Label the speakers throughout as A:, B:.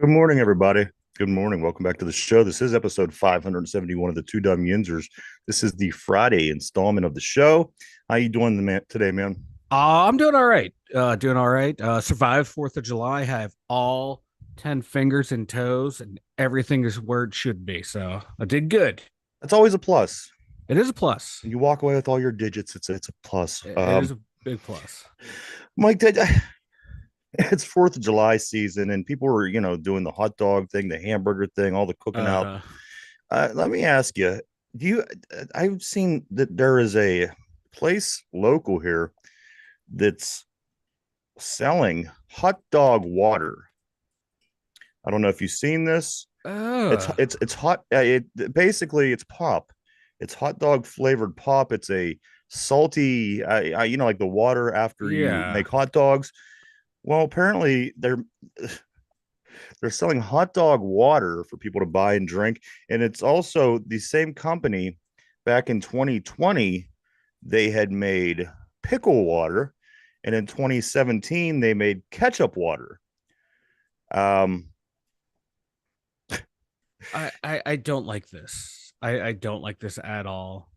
A: Good morning, everybody. Good morning. Welcome back to the show. This is episode 571 of the Two Dum Yinzers. This is the Friday installment of the show. How you doing today, man?
B: I'm doing all right. Doing all right. Survived 4th of July. Have all 10 fingers and toes, and everything is where it should be. So I did good.
A: That's always a plus.
B: It is a plus.
A: When you walk away with all your digits, it's a plus.
B: It is a big plus.
A: Mike, it's 4th of July season, and people were, doing the hot dog thing, the hamburger thing, all the cooking out.
B: Uh,
A: Let me ask you, do you? I've seen that there is a place local here that's selling hot dog water. I don't know if you've seen this. It's
B: uh,
A: it's it's hot. It basically it's pop. It's hot dog flavored pop. It's a salty, like the water after you
B: yeah.
A: make hot dogs. Well, apparently they're selling hot dog water for people to buy and drink, and it's also the same company. Back in 2020, they had made pickle water, and in 2017 they made ketchup water. Um,
B: I don't like this. I don't like this at all.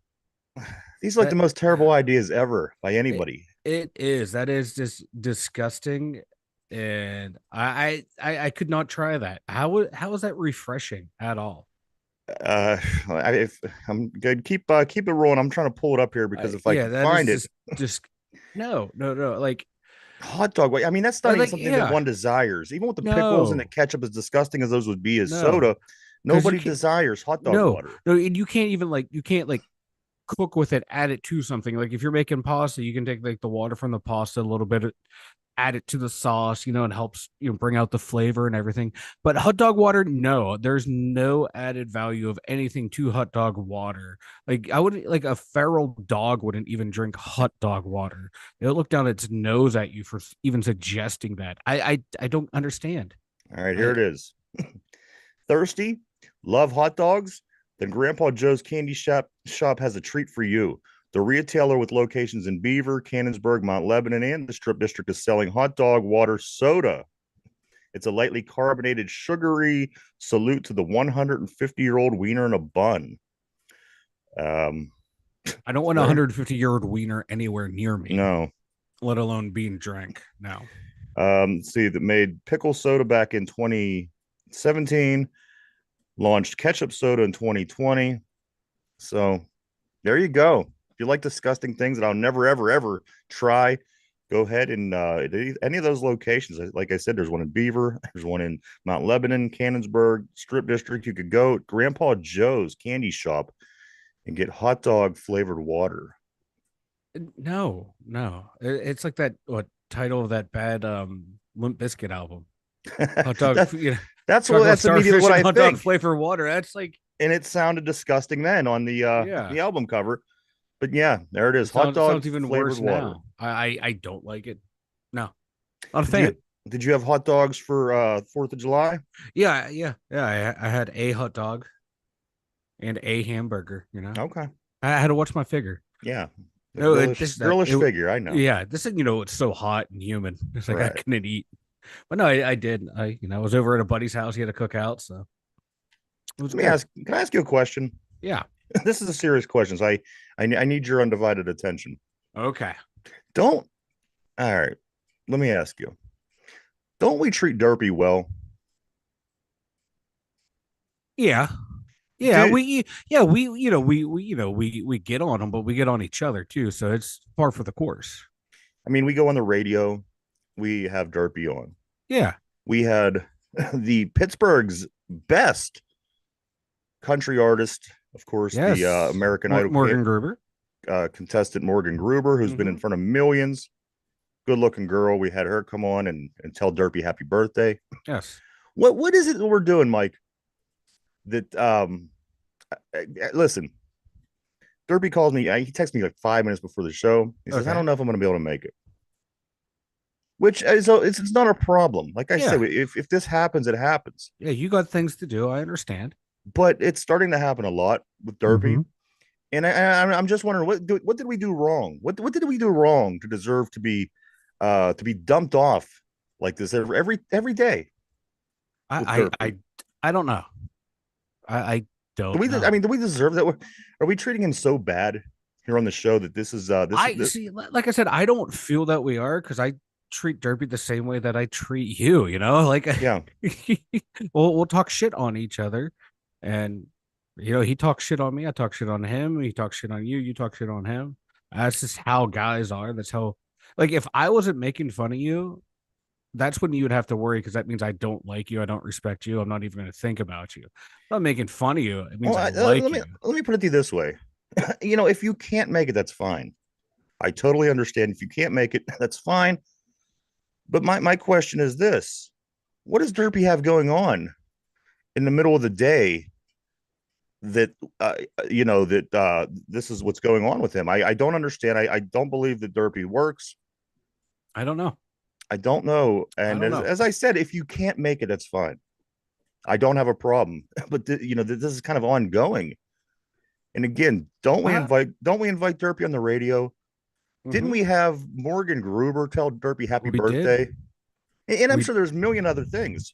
A: these are like the
B: That
A: most terrible ideas ever by
B: it,
A: anybody.
B: it is. That is just disgusting. And I could not try that. How is that refreshing at all?
A: Uh, if I'm good, keep it rolling. I'm trying to pull it up here because if I
B: Yeah,
A: can
B: that is
A: find it,
B: just no, no, no.
A: hot dog. I mean, that's not even something that
B: Yeah,
A: one desires. Even with the pickles and the
B: no,
A: ketchup, as disgusting as those would be as
B: no,
A: soda,
B: because you
A: nobody
B: can't.
A: desires hot dog
B: No,
A: water.
B: no, and you can't even you can't cook with it, add it to something. Like if you're making pasta, you can take the water from the pasta a little bit, add it to the sauce, and helps bring out the flavor and everything. But hot dog water, no, there's no added value of anything to hot dog water. Like I wouldn't like a feral dog wouldn't even drink hot dog water. It'll look down its nose at you for even suggesting that. I don't understand.
A: All right, here
B: I
A: it is. Thirsty? Love hot dogs? Then Grandpa Joe's Candy Shop has a treat for you. The retailer with locations in Beaver, Cannonsburg, Mount Lebanon, and the Strip District is selling hot dog water soda. It's a lightly carbonated, sugary salute to the 150-year-old wiener in a bun. Um,
B: I don't want a
A: there,
B: 150-year-old wiener anywhere near me,
A: no.
B: let alone being drank. No.
A: See, that made pickle soda back in 2017, launched ketchup soda in 2020. So there you go. If you like disgusting things that I'll never, ever, ever try, go ahead and any of those locations. Like I said, there's one in Beaver, there's one in Mount Lebanon, Cannonsburg, Strip District. You could go Grandpa Joe's Candy Shop and get hot dog flavored water.
B: No, no. It's like that what title of that bad Limp Bizkit album. Hot dog,
A: that,
B: chocolate
A: that's immediately
B: starfish
A: what
B: and
A: I
B: hot dog
A: think.
B: flavor water. That's like
A: And it sounded disgusting then on
B: yeah.
A: the album cover. But yeah, there it is. Hot
B: It
A: dog
B: sounds even
A: flavored
B: worse
A: water.
B: now. I don't like it. No. Not a
A: Did you
B: fan.
A: did you have hot dogs for 4th of July?
B: Yeah, yeah, yeah. I had a hot dog and a hamburger.
A: Okay.
B: I had to watch my figure.
A: Yeah. The
B: No,
A: girlish figure, I know.
B: yeah, this is it's so hot and humid. It's like I
A: Right.
B: couldn't eat. But no, I did. I was over at a buddy's house. He had a cookout, so it was
A: Let me
B: good.
A: ask, can I ask you a question?
B: Yeah.
A: This is a serious question. So I need your undivided attention.
B: Okay.
A: Don't all right. Let me ask you. Don't we treat Derpy well?
B: Yeah. Yeah,
A: Do
B: we get on them, but we get on each other too. So it's par for the course.
A: I mean we go on the radio, we have Derpy on.
B: Yeah.
A: We had the Pittsburgh's best country artist, of course, the
B: Yes.
A: American Idol
B: Morgan Gruber.
A: contestant Morgan Gruber, who's been in
B: Hmm.
A: front of millions. Good looking girl. We had her come on and tell Derpy happy birthday.
B: Yes.
A: What is it that we're doing, Mike? That listen, Derpy calls me. He texts me like 5 minutes before the show. He says, "I
B: Okay.
A: don't know if I'm going to be able to make it." Which is it's not a problem. Like I
B: Yeah.
A: said, if this happens, it happens.
B: Yeah. You got things to do. I understand.
A: But it's starting to happen a lot with Derpy.
B: Hmm.
A: And I'm just wondering what did we do wrong? What did we do wrong to deserve to be dumped off like this every day? with
B: I I
A: Derpy?
B: I, I don't know. I
A: Do
B: don't
A: we? I
B: know.
A: mean, do we deserve that? Are we treating him so bad here on the show that this is
B: I see, like I said, I don't feel that we are because I treat Derpy the same way that I treat you. Like
A: yeah.
B: we'll talk shit on each other, and he talks shit on me. I talk shit on him. He talks shit on you. You talk shit on him. That's just how guys are. That's how. Like if I wasn't making fun of you, that's when you would have to worry because that means I don't like you. I don't respect you. I'm not even going to think about you. I'm not making fun of you. It means
A: Well,
B: I like
A: let me
B: you.
A: put it to you this way. If you can't make it, that's fine. I totally understand. If you can't make it, that's fine. But my question is this: what does Derpy have going on in the middle of the day that this is what's going on with him? I don't understand. I don't believe that Derpy works.
B: I don't know.
A: I don't know.
B: I
A: And
B: don't know.
A: as I said, if you can't make it, that's fine. I don't have a problem. But this is kind of ongoing. And again,
B: Uh,
A: don't we invite Derpy on the radio? Didn't
B: mhm.
A: we have Morgan Gruber tell Derpy happy
B: We did.
A: birthday? And I'm
B: We
A: sure there's a million other things.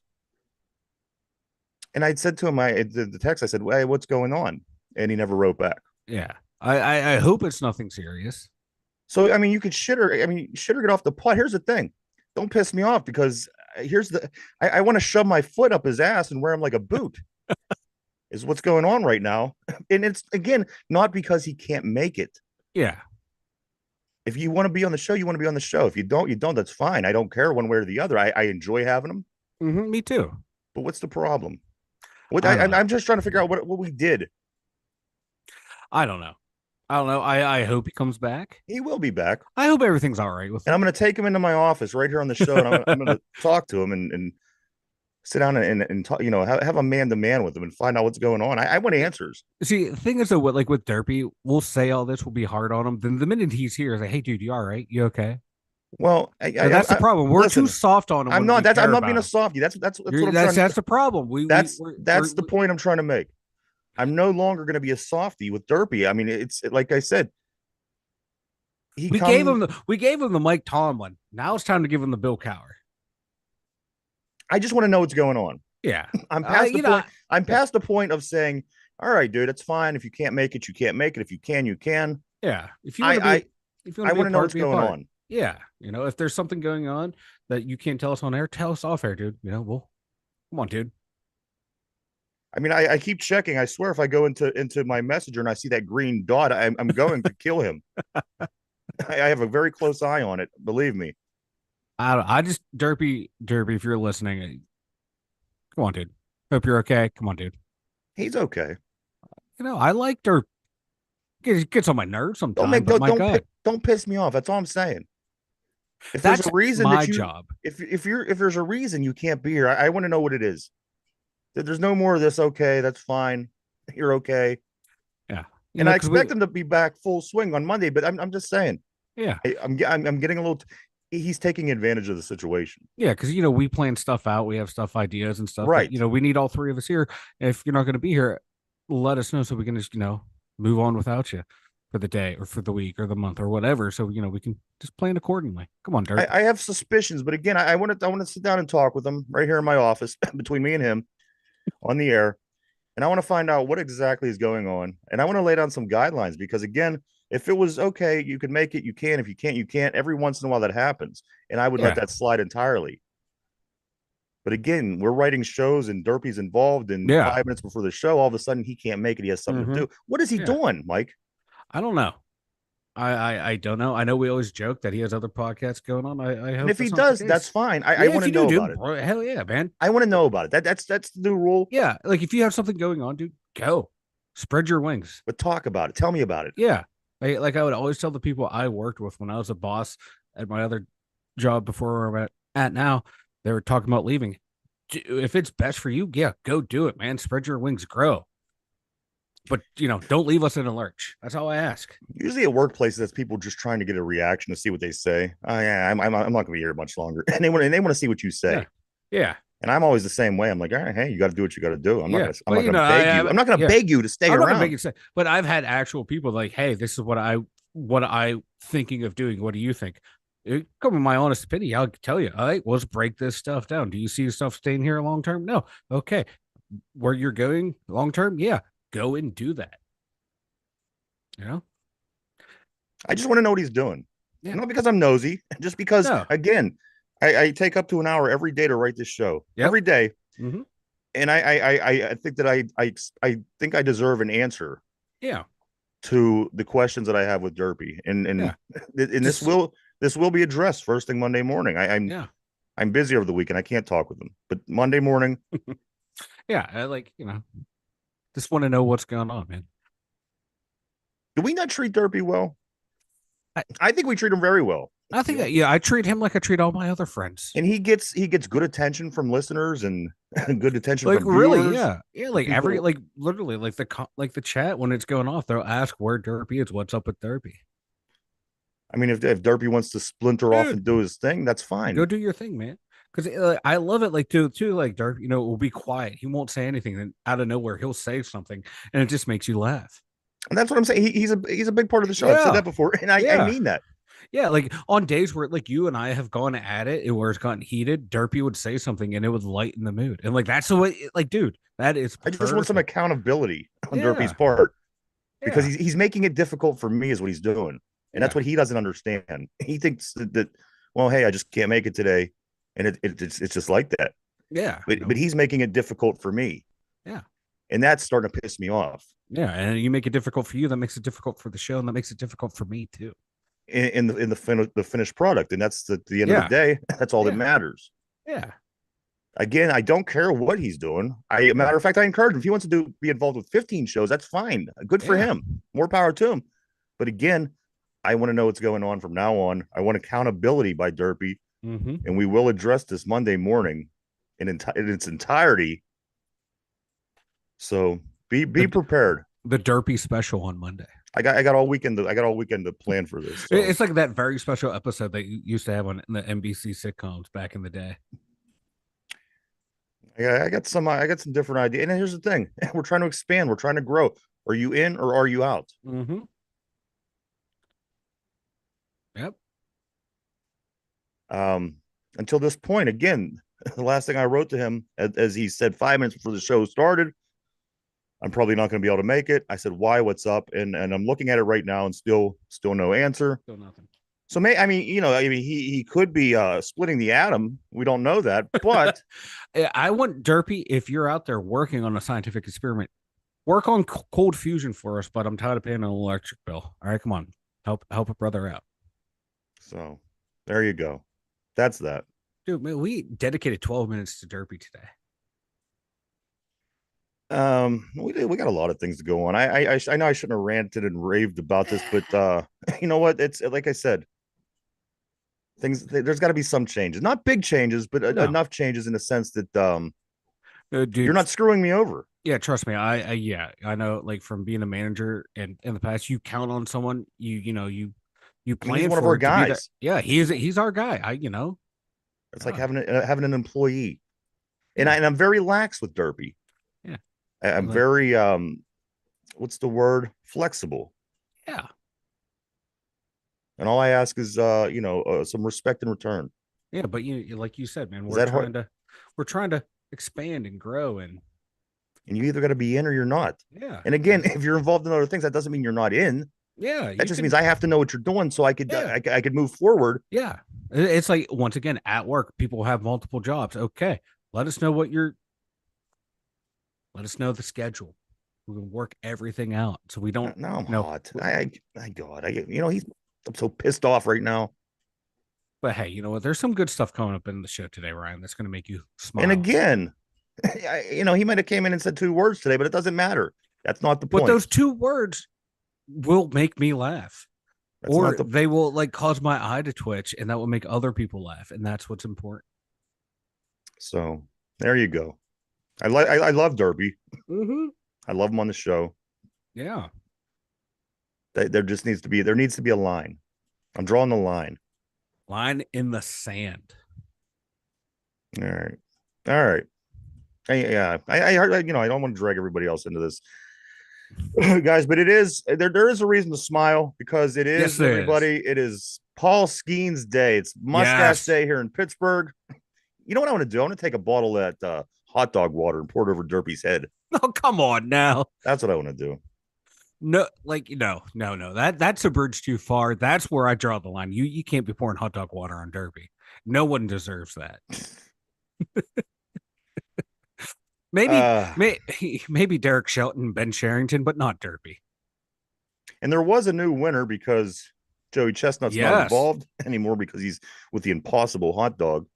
A: And I said to him, the text, I said, "Hey, what's going on?" And he never wrote back.
B: Yeah. I hope it's nothing serious.
A: So I mean, you could shit or get off the pot. Here's the thing: don't piss me off because I want to shove my foot up his ass and wear him like a boot. Is what's going on right now, and it's again not because he can't make it.
B: Yeah.
A: If you want to be on the show, you want to be on the show. If you don't, you don't. That's fine. I don't care one way or the other. I enjoy having him.
B: Me too.
A: But what's the problem? What
B: I don't know.
A: I'm just trying to figure out what we did.
B: I don't know. I don't know. I hope he comes back.
A: He will be back,
B: I hope everything's all right with
A: and I'm
B: him.
A: going to take him into my office right here on the show, and I'm going to talk to him and sit down and talk. Have a man to man with him and find out what's going on. I want answers.
B: See, the thing is though, like with Derpy, we'll say all this will be hard on him. Then the minute he's here, it's like, hey, dude, you all right? You okay?
A: Well,
B: That's the problem. We're too
A: listen.
B: soft on him when we
A: I'm
B: care
A: not being
B: about
A: a
B: him.
A: softie. That's what
B: You're,
A: I'm trying.
B: that's the problem.
A: That's the point I'm trying to make. I'm no longer going to be a softie with Derpy. I mean, it's like I said, he come.
B: we gave him the Mike Tomlin. Now it's time to give him the Bill Cowher.
A: I just want to know what's going on.
B: Yeah.
A: I'm past the
B: You know,
A: point. I'm past the point of saying, "All right, dude, it's fine. If you can't make it, you can't make it. If you can, you can."
B: yeah.
A: I
B: If you want
A: I
B: to be a
A: want to know
B: part,
A: what's
B: be a
A: going
B: part.
A: on.
B: Yeah. If there's something going on that you can't tell us on air, tell us off air, dude. Well, come on, dude.
A: I mean, I keep checking. I swear, if I go into my messenger and I see that green dot, I'm going to kill him. I have a very close eye on it. Believe me.
B: I just Derpy, if you're listening, come on, dude. Hope you're okay. Come on, dude.
A: He's okay.
B: I like Derp. Gets on my nerves
A: Don't
B: sometimes,
A: make
B: but my God,
A: don't piss me off. That's all I'm saying. If there's a
B: that's
A: reason
B: my
A: that you
B: job.
A: if there's a reason you can't be here, I want to know what it is. That there's no more of this. Okay, that's fine. You're okay.
B: Yeah.
A: And I
B: Because we,
A: expect him to be back full swing on Monday. But I'm just saying,
B: yeah.
A: I'm getting a little. He's taking advantage of the situation.
B: Yeah. Because, we plan stuff out. We have stuff, ideas and stuff that,
A: Right.
B: we need all three of us here. If you're not going to be here, let us know so we can just, move on without you for the day or for the week or the month or whatever. So, we can just plan accordingly. Come on, Dirt.
A: I have suspicions, but again, I want to sit down and talk with him right here in my office between me and him on the air, and I want to find out what exactly is going on, and I want to lay down some guidelines because again, if it was okay, you can make it, you can. If you can't, you can't. Every once in a while, that happens, and I would let
B: Yeah.
A: that slide entirely. But again, we're writing shows and Derpy's involved, and
B: Yeah.
A: 5 minutes before the show, all of a sudden he can't make it. He has something to
B: Mm-hmm.
A: do. What is he
B: Yeah.
A: doing, Mike?
B: I don't know. I don't know. I know we always joke that he has other podcasts going on. I
A: And
B: hope
A: if he
B: that's not the
A: does, that's
B: case.
A: fine. I
B: Yeah,
A: want
B: if
A: to
B: you do,
A: know about
B: dude,
A: it.
B: hell yeah, man.
A: I want to know about it. That's the new rule.
B: Yeah, like if you have something going on, dude, go spread your wings.
A: But talk about it. Tell me about it.
B: Yeah, like I would always tell the people I worked with when I was a boss at my other job before where I'm at now. They were talking about leaving. If it's best for you, yeah, go do it, man. Spread your wings, grow. But don't leave us in a lurch. That's all I ask.
A: Usually at workplaces, that's people just trying to get a reaction to see what they say. Oh yeah, I'm not going to be here much longer, and they want to see what you
B: Yeah,
A: say.
B: yeah,
A: And I'm always the same way. I'm like, all right, hey, you got to do what you got to do.
B: yeah.
A: I'm
B: But
A: not going to beg you. I'm not going to
B: yeah.
A: beg you to stay
B: I'm not gonna make
A: around.
B: it say, but I've had actual people like, "Hey, this is what I thinking of doing. What do you think?" Come in my honest opinion, I'll tell you. All right, let's break this stuff down. Do you see yourself staying here long term? No. Okay. Where you're going long term? Yeah. Go and do that. You know?
A: I just want to know what he's doing.
B: Yeah.
A: Not because I'm nosy, just because,
B: No.
A: again, I take up to an hour every day to write this show.
B: Yep.
A: Every day.
B: Hmm.
A: And I think that I think I deserve an answer
B: Yeah.
A: to the questions that I have with Derpy. And
B: Yeah.
A: this
B: Just
A: will be addressed first thing Monday morning.
B: yeah.
A: I'm busy over the weekend. I can't talk with him. But Monday morning,
B: Yeah. Just want to know what's going on, man.
A: do we not treat Derpy well?
B: I,
A: I think we treat him very well.
B: I think, yeah, I treat him like I treat all my other friends.
A: And he gets good attention from listeners and good attention
B: Like
A: from
B: really,
A: viewers.
B: yeah, yeah. Like every,
A: People,
B: like literally, like the chat when it's going off, they'll ask where Derpy is. What's up with Derpy,
A: I mean, if Derpy wants to splinter off
B: dude?
A: and do his thing, that's
B: Go
A: fine.
B: do your thing, man. Because I love it. Like too. Like Derpy, will be quiet. He won't say anything. Then out of nowhere, he'll say something, and it just makes you laugh.
A: And that's what I'm saying. He's a big part of the show. I've said
B: Yeah,
A: that before, and I
B: yeah.
A: mean that.
B: Yeah, like on days where like you and I have gone at it, where it's gotten heated, Derpy would say something and it would lighten the mood. And like that's the way, like, dude, that is
A: I just want some
B: perfect.
A: accountability on Derpy's
B: Yeah,
A: part because
B: yeah,
A: he's making it difficult for me, is what he's doing, and that's
B: yeah,
A: what he doesn't understand. He thinks that well, hey, I just can't make it today, and it's just like that.
B: yeah.
A: But he's making it difficult for me,
B: Yeah,
A: and that's starting to piss me off.
B: yeah. And you make it difficult for you, that makes it difficult for the show, and that makes it difficult for me too.
A: In the finished product, and that's the end of the
B: Yeah,
A: day. That's all that
B: yeah,
A: matters.
B: yeah,
A: Again, I don't care what he's doing.
B: yeah,
A: Matter of fact, I encourage him if he wants to be involved with 15 shows. That's fine. Good for
B: yeah.
A: him. More power to him. But again, I want to know what's going on from now on. I want accountability by Derpy,
B: Mm-hmm.
A: and we will address this Monday morning in its entirety. So be
B: The
A: prepared.
B: the Derpy special on Monday.
A: I got all weekend. I got all weekend to plan for this. So
B: It's like that very special episode that you used to have on the NBC sitcoms back in the day.
A: I got some different ideas. And here's the thing: we're trying to expand. We're trying to grow. Are you in or are you out?
B: Mm-hmm. Yep.
A: Um, until this point, again, the last thing I wrote to him, as he said 5 minutes before the show started, I'm probably not going to be able to make it. I said, "Why? What's up?" And I'm looking at it right now, and still no answer.
B: Still nothing.
A: So I mean, he could be splitting the atom. We don't know that, but
B: I want Derpy, if you're out there working on a scientific experiment, work on cold fusion for us. But I'm tired of paying an electric bill. All right, come on, help a brother out,
A: so there you go. That's that.
B: dude. Man, we dedicated 12 minutes to Derpy today.
A: We got a lot of things to go on. I know I shouldn't have ranted and raved about this, but you know what? It's like I said, there's got to be some changes, not big changes, but
B: No,
A: enough changes in the sense that you're
B: dude.
A: not screwing me over.
B: Yeah, trust me. Yeah, I know. Like from being a manager and in the past, you count on someone. You
A: I mean, he's
B: plan
A: one of our
B: for it to be there.
A: guys.
B: Yeah, he's our guy.
A: It's like
B: God,
A: having an employee, and
B: yeah,
A: I'm very lax with Derpy.
B: yeah.
A: I'm
B: Like,
A: very what's the word? Flexible,
B: yeah,
A: and all I ask is some respect in return.
B: yeah. But like you said, man,
A: Is that hard?
B: we're trying to expand and grow, and
A: And you either got to be in or you're not.
B: yeah,
A: And again, if you're involved in other things, that doesn't mean you're not in.
B: yeah.
A: That
B: You
A: just means
B: can,
A: I have to know what you're doing so
B: yeah,
A: I could move forward.
B: yeah. It's like once again at work, people have multiple jobs. Okay, let us know what you're. Let us know the schedule. We can work everything out so we don't.
A: Now I'm
B: You know,
A: hot. God, I'm so pissed off right now.
B: but hey, you know what? There's some good stuff coming up in the show today, Ryan. That's going to make you
A: And
B: smile.
A: again, he might have came in and said 2 words today, but it doesn't matter. That's not the
B: But
A: point.
B: those two words will make me laugh,
A: That's
B: or
A: not the
B: they will like cause my eye to twitch, and that will make other people laugh, and that's what's important.
A: so there you go. I love Derby.
B: Mm-hmm.
A: I love him on the show.
B: Yeah,
A: There needs to be a line. I'm drawing the line.
B: line in the sand.
A: All right. All right. Yeah. I heard, I don't want to drag everybody else into this. guys. But it is there is a reason to smile because it
B: Yes,
A: is
B: there is.
A: everybody. It is Paul Skeens Day. It's Mustache
B: Yes.
A: Day here in Pittsburgh. You know what I want to do? I want to take a bottle of that hot dog water and pour it over Derpy's head.
B: Oh, come on now.
A: That's what I want to do.
B: No, like no. That's a bridge too far. That's where I draw the line. You can't be pouring hot dog water on Derby. No one deserves that. Maybe,
A: Uh,
B: maybe Derek Shelton, Ben Sherrington, but not Derby.
A: and there was a new winner because Joey Chestnut's not
B: Yes.
A: involved anymore because he's with the Impossible Hot Dog.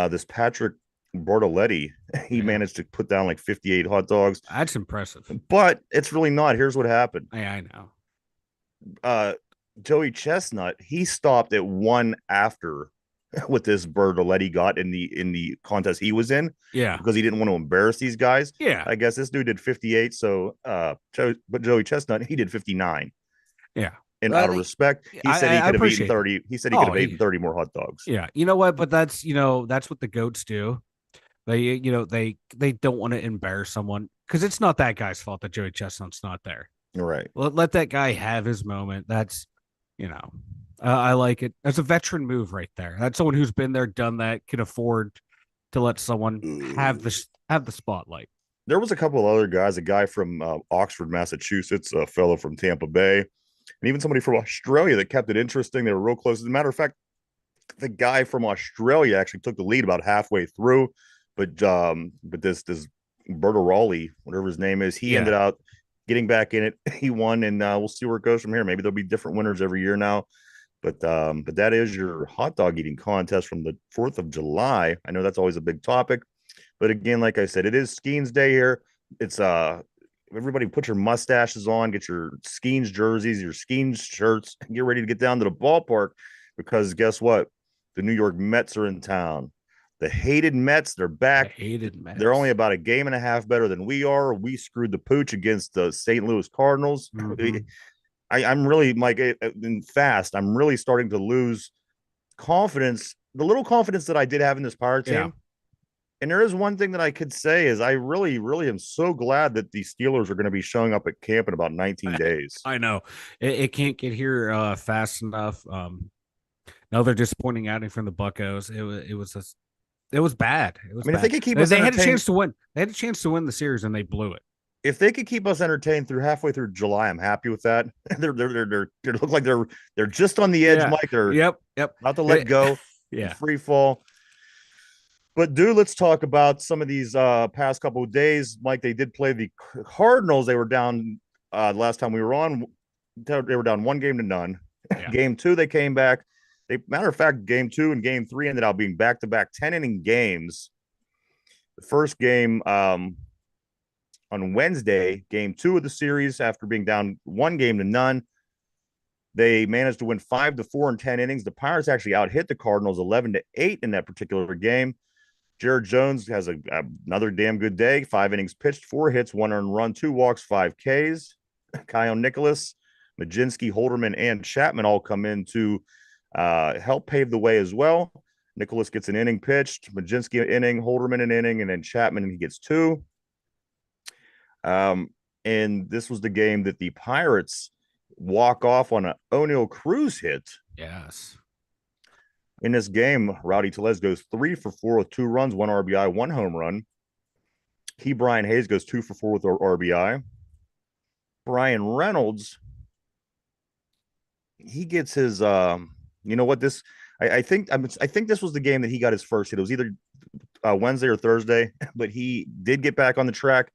A: This Patrick Bartoletti, he
B: Yeah,
A: managed to put down like 58 hot dogs,
B: that's impressive.
A: but it's really not. Here's what happened.
B: I know.
A: Uh, Joey Chestnut, he stopped at one after what this Bertoletti got in the contest he was in
B: Yeah,
A: because he didn't want to embarrass these guys.
B: yeah,
A: I guess this dude did 58, so but Joey Chestnut, he did 59.
B: yeah.
A: And out of respect, he said he
B: I
A: could have eaten
B: appreciate that.
A: 30. He said he could
B: Oh,
A: have eaten 30 more hot dogs.
B: yeah. You know what? But that's what the goats do. They don't want to embarrass someone because it's not that guy's fault that Joey Chestnut's not there.
A: Right.
B: Let that guy have his moment. That's you know, I like it. That's a veteran move right there. That's someone who's been there, done that, can afford to let someone have the spotlight.
A: There was a couple of other guys, a guy from Oxford, Massachusetts, a fellow from Tampa Bay, and even somebody from Australia that kept it interesting. They were real close. As a matter of fact, the guy from Australia actually took the lead about halfway through, but this Bertaroli, whatever his name is, he ended
B: Yeah,
A: up getting back in it. He won, and we'll see where it goes from here. Maybe there'll be different winners every year now. But that is your hot dog eating contest from the 4th of July. I know that's always a big topic. But again, like I said, it is Skeens Day here. It's everybody put your mustaches on, get your Skeens jerseys, your Skeens shirts, and get ready to get down to the ballpark because guess what? The New York Mets are in town. The hated Mets, they're
B: the
A: back.
B: hated
A: They're only
B: Mets.
A: about a game and a half better than we are. We screwed the pooch against the St. Louis Cardinals.
B: Mm-hmm.
A: I'm really, Mike, fast. I'm really starting to lose confidence, the little confidence that I did have in this Pirate
B: Yeah,
A: team. And there is one thing that I could say is I really, really am so glad that the Steelers are going to be showing up at camp in about 19 days.
B: I know it can't get here fast enough. Another disappointing outing from the Buccos. It was bad. It
A: I
B: was
A: mean, if they
B: bad.
A: could keep us
B: They had a
A: entertained,
B: chance to win. They had a chance to win the series and they blew it.
A: if they could keep us entertained through halfway through July, I'm happy with that. They look like they're just on the edge,
B: Yeah.
A: Mike. They're
B: Yep. Yep.
A: about to let go,
B: Yeah.
A: free fall. But dude, let's talk about some of these past couple of days. Mike, they did play the Cardinals. They were down last time we were on. They were down 1-0
B: Yeah.
A: Game two, they came back. Matter of fact, game two and game three ended up being back-to-back 10-inning games. The first game on Wednesday, game two of the series, after being down 1-0, they managed to win 5-4 in 10 innings. The Pirates actually out hit the Cardinals 11-8 in that particular game. Jared Jones has another damn good day. 5 innings pitched, 4 hits, 1 earned run, 2 walks, 5 Ks. Kyle Nicholas, Majinski, Holderman, and Chapman all come in to help pave the way as well. Nicholas gets an inning pitched, Majinski an inning, Holderman an inning, and then Chapman he gets 2. And this was the game that the Pirates walk off on an O'Neill Cruz hit.
B: Yes.
A: In this game, Rowdy Tellez goes 3 for 4 with 2 runs, 1 RBI, 1 home run. Brian Hayes goes 2 for 4 with RBI. Brian Reynolds, he gets his you know what this I think this was the game that he got his first hit. It was either Wednesday or Thursday, but he did get back on the track.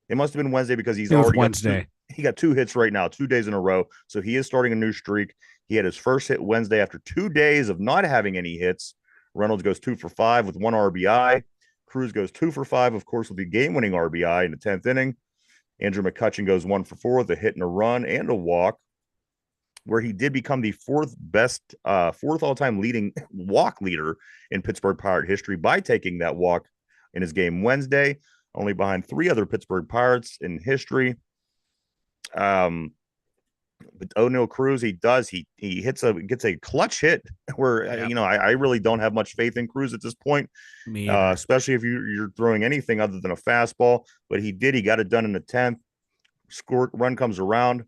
A: It must have been Wednesday because he's already
B: Wednesday.
A: He got 2 hits right now, 2 days in a row. So he is starting a new streak. He had his first hit Wednesday after 2 days of not having any hits. Reynolds goes 2 for 5 with 1 RBI. Cruz goes 2 for 5, of course, with the game-winning RBI in the 10th inning. Andrew McCutchen goes 1 for 4 with a hit and a run and a walk, where he did become the fourth all-time leading walk leader in Pittsburgh Pirate history by taking that walk in his game Wednesday, only behind 3 other Pittsburgh Pirates in history. But O'Neill Cruz, he gets a clutch hit where
B: Yep.
A: I really don't have much faith in Cruz at this point, especially if you're throwing anything other than a fastball. But he got it done in the 10th. run comes around,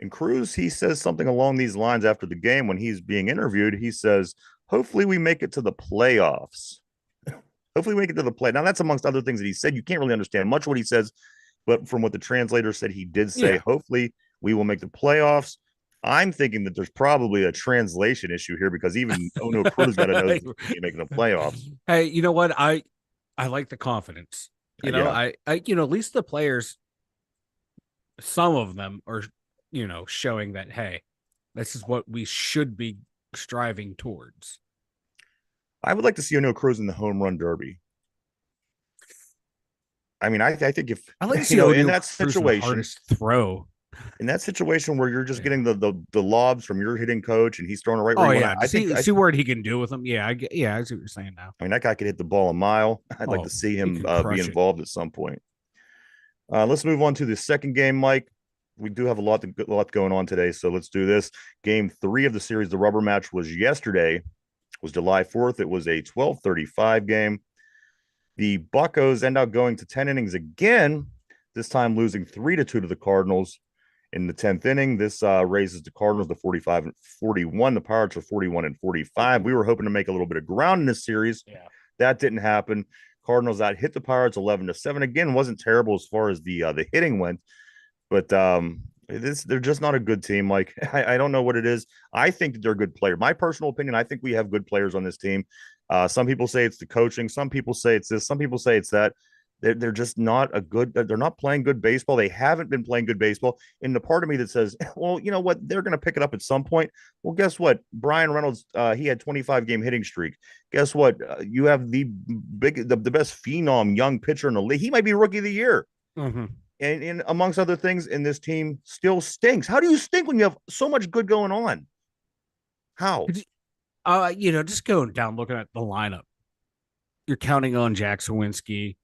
A: and Cruz, he says something along these lines after the game when he's being interviewed. He says, "Hopefully, we make it to the playoffs. Hopefully, we make it to the play." Now, that's amongst other things that he said. You can't really understand much what he says, but from what the translator said, he did say,
B: Yeah.
A: "Hopefully, we will make the playoffs." I'm thinking that there's probably a translation issue here because even Ono Cruz got to know that he's making the playoffs.
B: Hey, you know what? I like the confidence.
A: Yeah,
B: At least the players, some of them are, showing that, hey, this is what we should be striving towards.
A: I would like to see Ono Cruz in the home run derby. I mean, I think if
B: I like to
A: you
B: see
A: know in
B: O'Neal
A: that
B: Cruz in the
A: situation,
B: hardest throw.
A: where you're just
B: Yeah.
A: getting the lobs from your hitting coach and he's throwing it right where
B: Oh
A: you want
B: yeah,
A: to.
B: to see what he can do with them. Yeah, I see what you're saying now.
A: I mean, that guy could hit the ball a mile. I'd like
B: Oh,
A: to see
B: he
A: him
B: can
A: be
B: crush it.
A: involved at some point. Let's move on to the second game, Mike. We do have a lot going on today, so let's do this. Game 3 of the series, the rubber match was yesterday. Was July 4th. It was a 12:35 game. The Buccos end up going to 10 innings again, this time losing 3-2 to the Cardinals in the 10th inning. This raises the Cardinals to 45 and 41. The Pirates are 41 and 45. We were hoping to make a little bit of ground in this series.
B: Yeah.
A: That didn't happen. Cardinals out hit the Pirates 11-7. Again, wasn't terrible as far as the hitting went, but they're just not a good team. Like I don't know what it is. I think that they're a good player. My personal opinion, I think we have good players on this team. Some people say it's the coaching. Some people say it's this. Some people say it's that. They're just not a good. They're not playing good baseball. They haven't been playing good baseball. And the part of me that says, well, you know what? They're going to pick it up at some point. Well, guess what? Brian Reynolds, he had 25-game hitting streak. Guess what? You have the best phenom young pitcher in the league. He might be rookie of the year.
B: Mm-hmm.
A: And amongst other things, and this team still stinks. How do you stink when you have so much good going on? How?
B: Just going down looking at the lineup. You're counting on Jack Sawinski.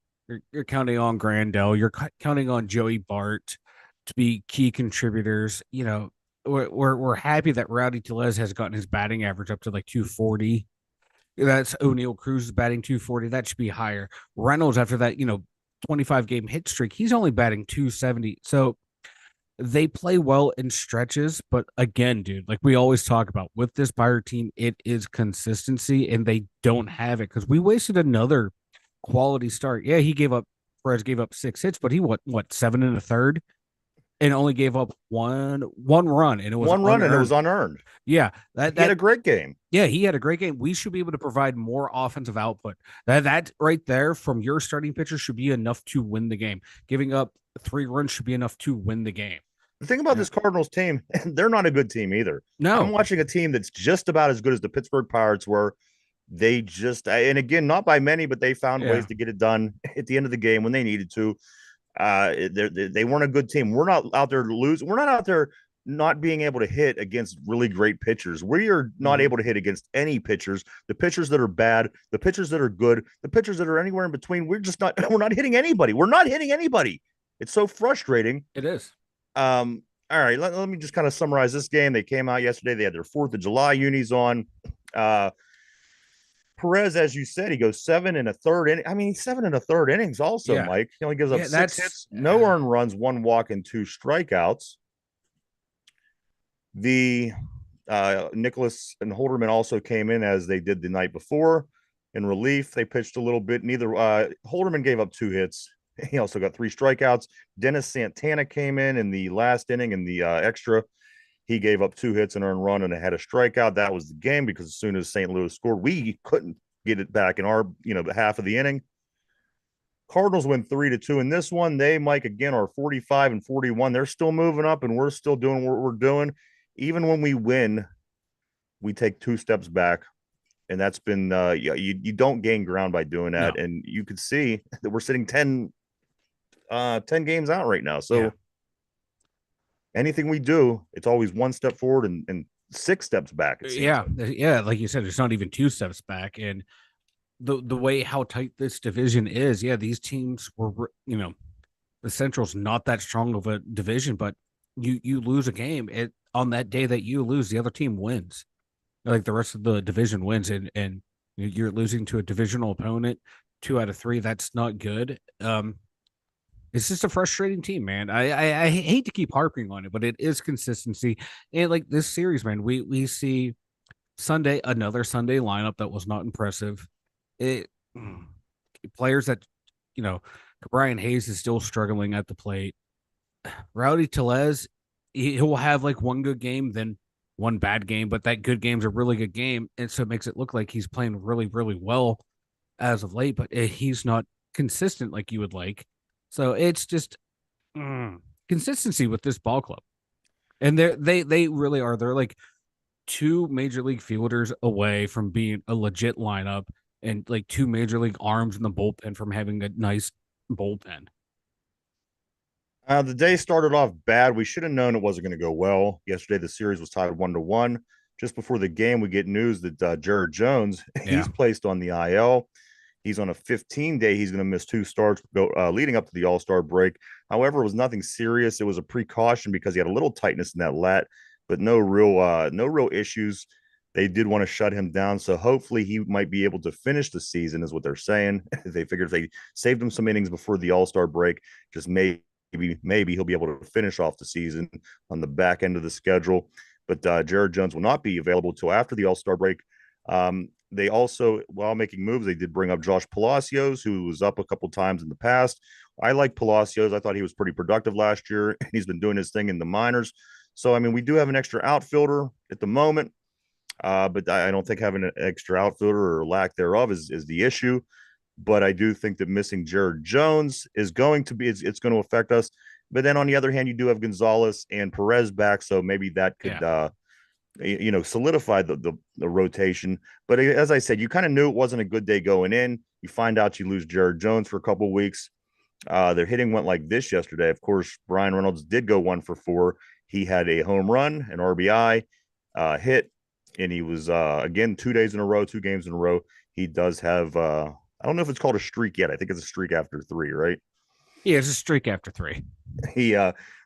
B: You're counting on Grandel. You're counting on Joey Bart to be key contributors. We're happy that Rowdy Tellez has gotten his batting average up to like 240. That's O'Neal Cruz's batting 240. That should be higher. Reynolds, after that, 25-game hit streak, he's only batting 270. So they play well in stretches, but again, dude, like we always talk about with this Pirate team, it is consistency, and they don't have it because we wasted another quality start. Yeah, Perez gave up 6 hits, but he what 7 1/3, and only gave up one run, and it was
A: One run and it was
B: unearned.
A: unearned.
B: Yeah,
A: He had a great game.
B: yeah, he had a great game. We should be able to provide more offensive output. That right there from your starting pitcher should be enough to win the game. Giving up 3 runs should be enough to win the game.
A: The thing about
B: Yeah.
A: this Cardinals team, they're not a good team either. I'm
B: No,
A: watching a team that's just about as good as the Pittsburgh Pirates were. They just, and again, not by many, but they found
B: yeah,
A: ways to get it done at the end of the game when they needed to. They weren't a good team. We're not out there to lose. We're not out there not being able to hit against really great pitchers. We are not able to hit against any pitchers. The pitchers that are bad, the pitchers that are good, the pitchers that are anywhere in between. We're just not. We're not hitting anybody. We're not hitting anybody. It's so frustrating.
B: it is.
A: All right, let me just kind of summarize this game. They came out yesterday. They had their 4th of July unis on. Perez, as you said, he goes 7 1/3 inning. I mean, 7 1/3 innings also,
B: Yeah,
A: Mike. He only gives up
B: yeah,
A: 6 hits, no earned runs, 1 walk, and 2 strikeouts. The Nicholas and Holderman also came in as they did the night before in relief. They pitched a little bit. Neither Holderman gave up 2 hits. He also got 3 strikeouts. Dennis Santana came in the last inning in the extra. He gave up 2 hits, and earned run, and had a strikeout. That was the game because as soon as St. Louis scored, we couldn't get it back in our half of the inning. Cardinals win 3-2 in this one. They, Mike, again are 45 and 41. They're still moving up, and we're still doing what we're doing. Even when we win, we take 2 steps back, and that's been you don't gain ground by doing that.
B: No.
A: And you could see that we're sitting 10 games out right now. So anything we do, it's always 1 step forward and 6 steps back.
B: Yeah, yeah, like you said, it's not even 2 steps back, and the way how tight this division is, yeah, these teams were, the Central's not that strong of a division, but you lose a game, on that day that you lose, the other team wins, like the rest of the division wins, and you're losing to a divisional opponent 2 out of 3. That's not good. It's just a frustrating team, man. I hate to keep harping on it, but it is consistency. And like this series, man, we see Sunday another Sunday lineup that was not impressive. It players that you know, Brian Hayes is still struggling at the plate. Rowdy Telez, he'll have like one good game, then one bad game, but that good game's a really good game, and so it makes it look like he's playing really, really well as of late. But he's not consistent like you would like. So it's just consistency with this ball club, and they really are. They're like two major league fielders away from being a legit lineup, and like two major league arms in the bullpen from having a nice bullpen.
A: The day started off bad. We should have known it wasn't going to go well. Yesterday, the series was tied 1-1. Just before the game, we get news that Jared Jones,
B: Yeah,
A: he's placed on the IL. He's on a 15-day. He's going to miss two starts leading up to the All-Star break. However, it was nothing serious. It was a precaution because he had a little tightness in that lat, but no real issues. They did want to shut him down, so hopefully he might be able to finish the season, is what they're saying. They figured if they saved him some innings before the All-Star break, just maybe he'll be able to finish off the season on the back end of the schedule. But Jared Jones will not be available till after the All-Star break. They also, while making moves, they did bring up Josh Palacios, who was up a couple times in the past. I like Palacios. I thought he was pretty productive last year. He's been doing his thing in the minors. So, I mean, we do have an extra outfielder at the moment, but I don't think having an extra outfielder or lack thereof is the issue. But I do think that missing Jared Jones is going to be it's going to affect us. But then on the other hand, you do have Gonzalez and Perez back, so maybe that could
B: yeah,
A: solidify the rotation. But as I said, you kind of knew it wasn't a good day going in. You find out you lose Jared Jones for a couple of weeks. Their hitting went like this yesterday. Of course, Brian Reynolds did go 1 for 4. He had a home run, an RBI, hit, and he was again 2 days in a row, 2 games in a row. He does have I don't know if it's called a streak yet. I think it's a streak after 3, right?
B: yeah. It's a streak after three.
A: He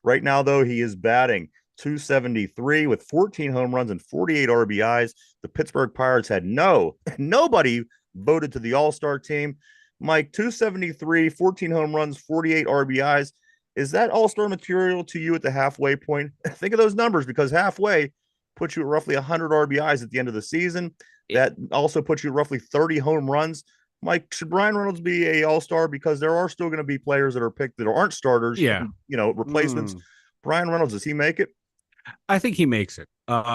A: right now though he is batting 273 with 14 home runs and 48 RBIs. The Pittsburgh Pirates had nobody voted to the All-Star team. Mike, 273, 14 home runs, 48 RBIs. Is that All-Star material to you at the halfway point? Think of those numbers, because halfway puts you at roughly 100 RBIs at the end of the season.
B: It,
A: That also puts you at roughly 30 home runs. Mike, should Brian Reynolds be a All-Star? Because there are still going to be players that are picked that aren't starters
B: yeah.
A: and replacements.
B: Mm,
A: Brian Reynolds, does he make it?
B: I think he makes it. Unless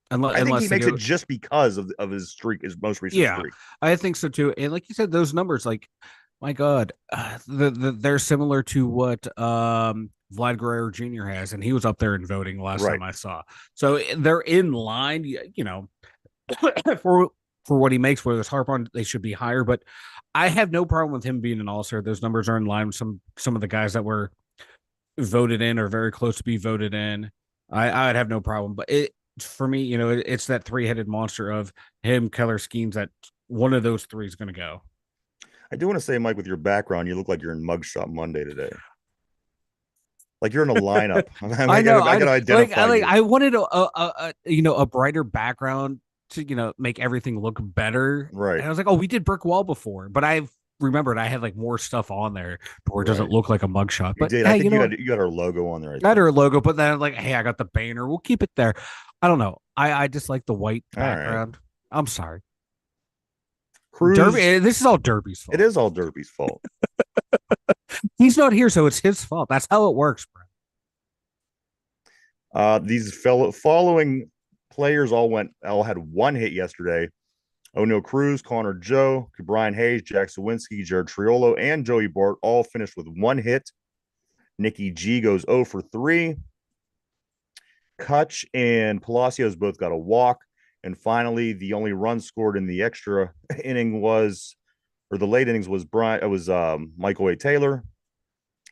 A: I think he
B: unless they
A: makes it
B: go,
A: just because of his streak, his most recent
B: yeah,
A: streak.
B: I think so too. And like you said, those numbers, like, my God, they're similar to what Vlad Guerrero Jr. has, and he was up there in voting last
A: Right.
B: time I saw. So they're in line, for what he makes. Whether it's harp on, they should be higher, but I have no problem with him being an all star. Those numbers are in line with some of the guys that were voted in or very close to be voted in. I'd have no problem, but it for me, it's that three-headed monster of him, Keller, Schemes, that one of those three is going to go.
A: I do want to say, Mike, with your background, you look like you're in Mugshot Monday today. Like you're in a lineup.
B: I know.
A: I
B: I
A: gotta
B: like. I
A: identify
B: like.
A: you.
B: I wanted a brighter background to make everything look better.
A: Right.
B: And I was like, oh, we did brick wall before, but I remembered I had like more stuff on there where it doesn't
A: Right.
B: look like a mugshot.
A: You
B: But
A: did. I
B: hey,
A: think
B: you know what?
A: you got our logo on there, I
B: That
A: think.
B: or a logo, but then like, hey, I got the banner. We'll keep it there. I don't know. I just like the white
A: All right.
B: background. I'm sorry. Derby.
A: Cruz,
B: This is all Derby's
A: it
B: fault.
A: is all Derby's fault.
B: He's not here, so it's his fault. That's how it works, bro.
A: These following players all had one hit yesterday. O'Neill Cruz, Connor Joe, Brian Hayes, Jack Sawinski, Jared Triolo, and Joey Bart all finished with one hit. Nikki G goes 0 for 3. Kutch and Palacios both got a walk. And finally, the only run scored in the extra inning or the late innings was Michael A. Taylor.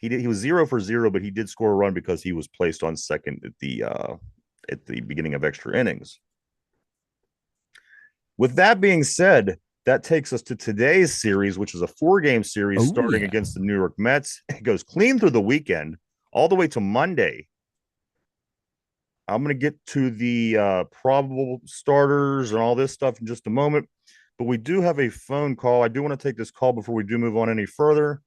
A: He was 0 for 0, but he did score a run because he was placed on second at the beginning of extra innings. With that being said, that takes us to today's series, which is a 4-game series
B: Oh
A: starting
B: yeah.
A: against the New York Mets. It goes clean through the weekend, all the way to Monday. I'm going to get to the probable starters and all this stuff in just a moment, but we do have a phone call. I do want to take this call before we do move on any further.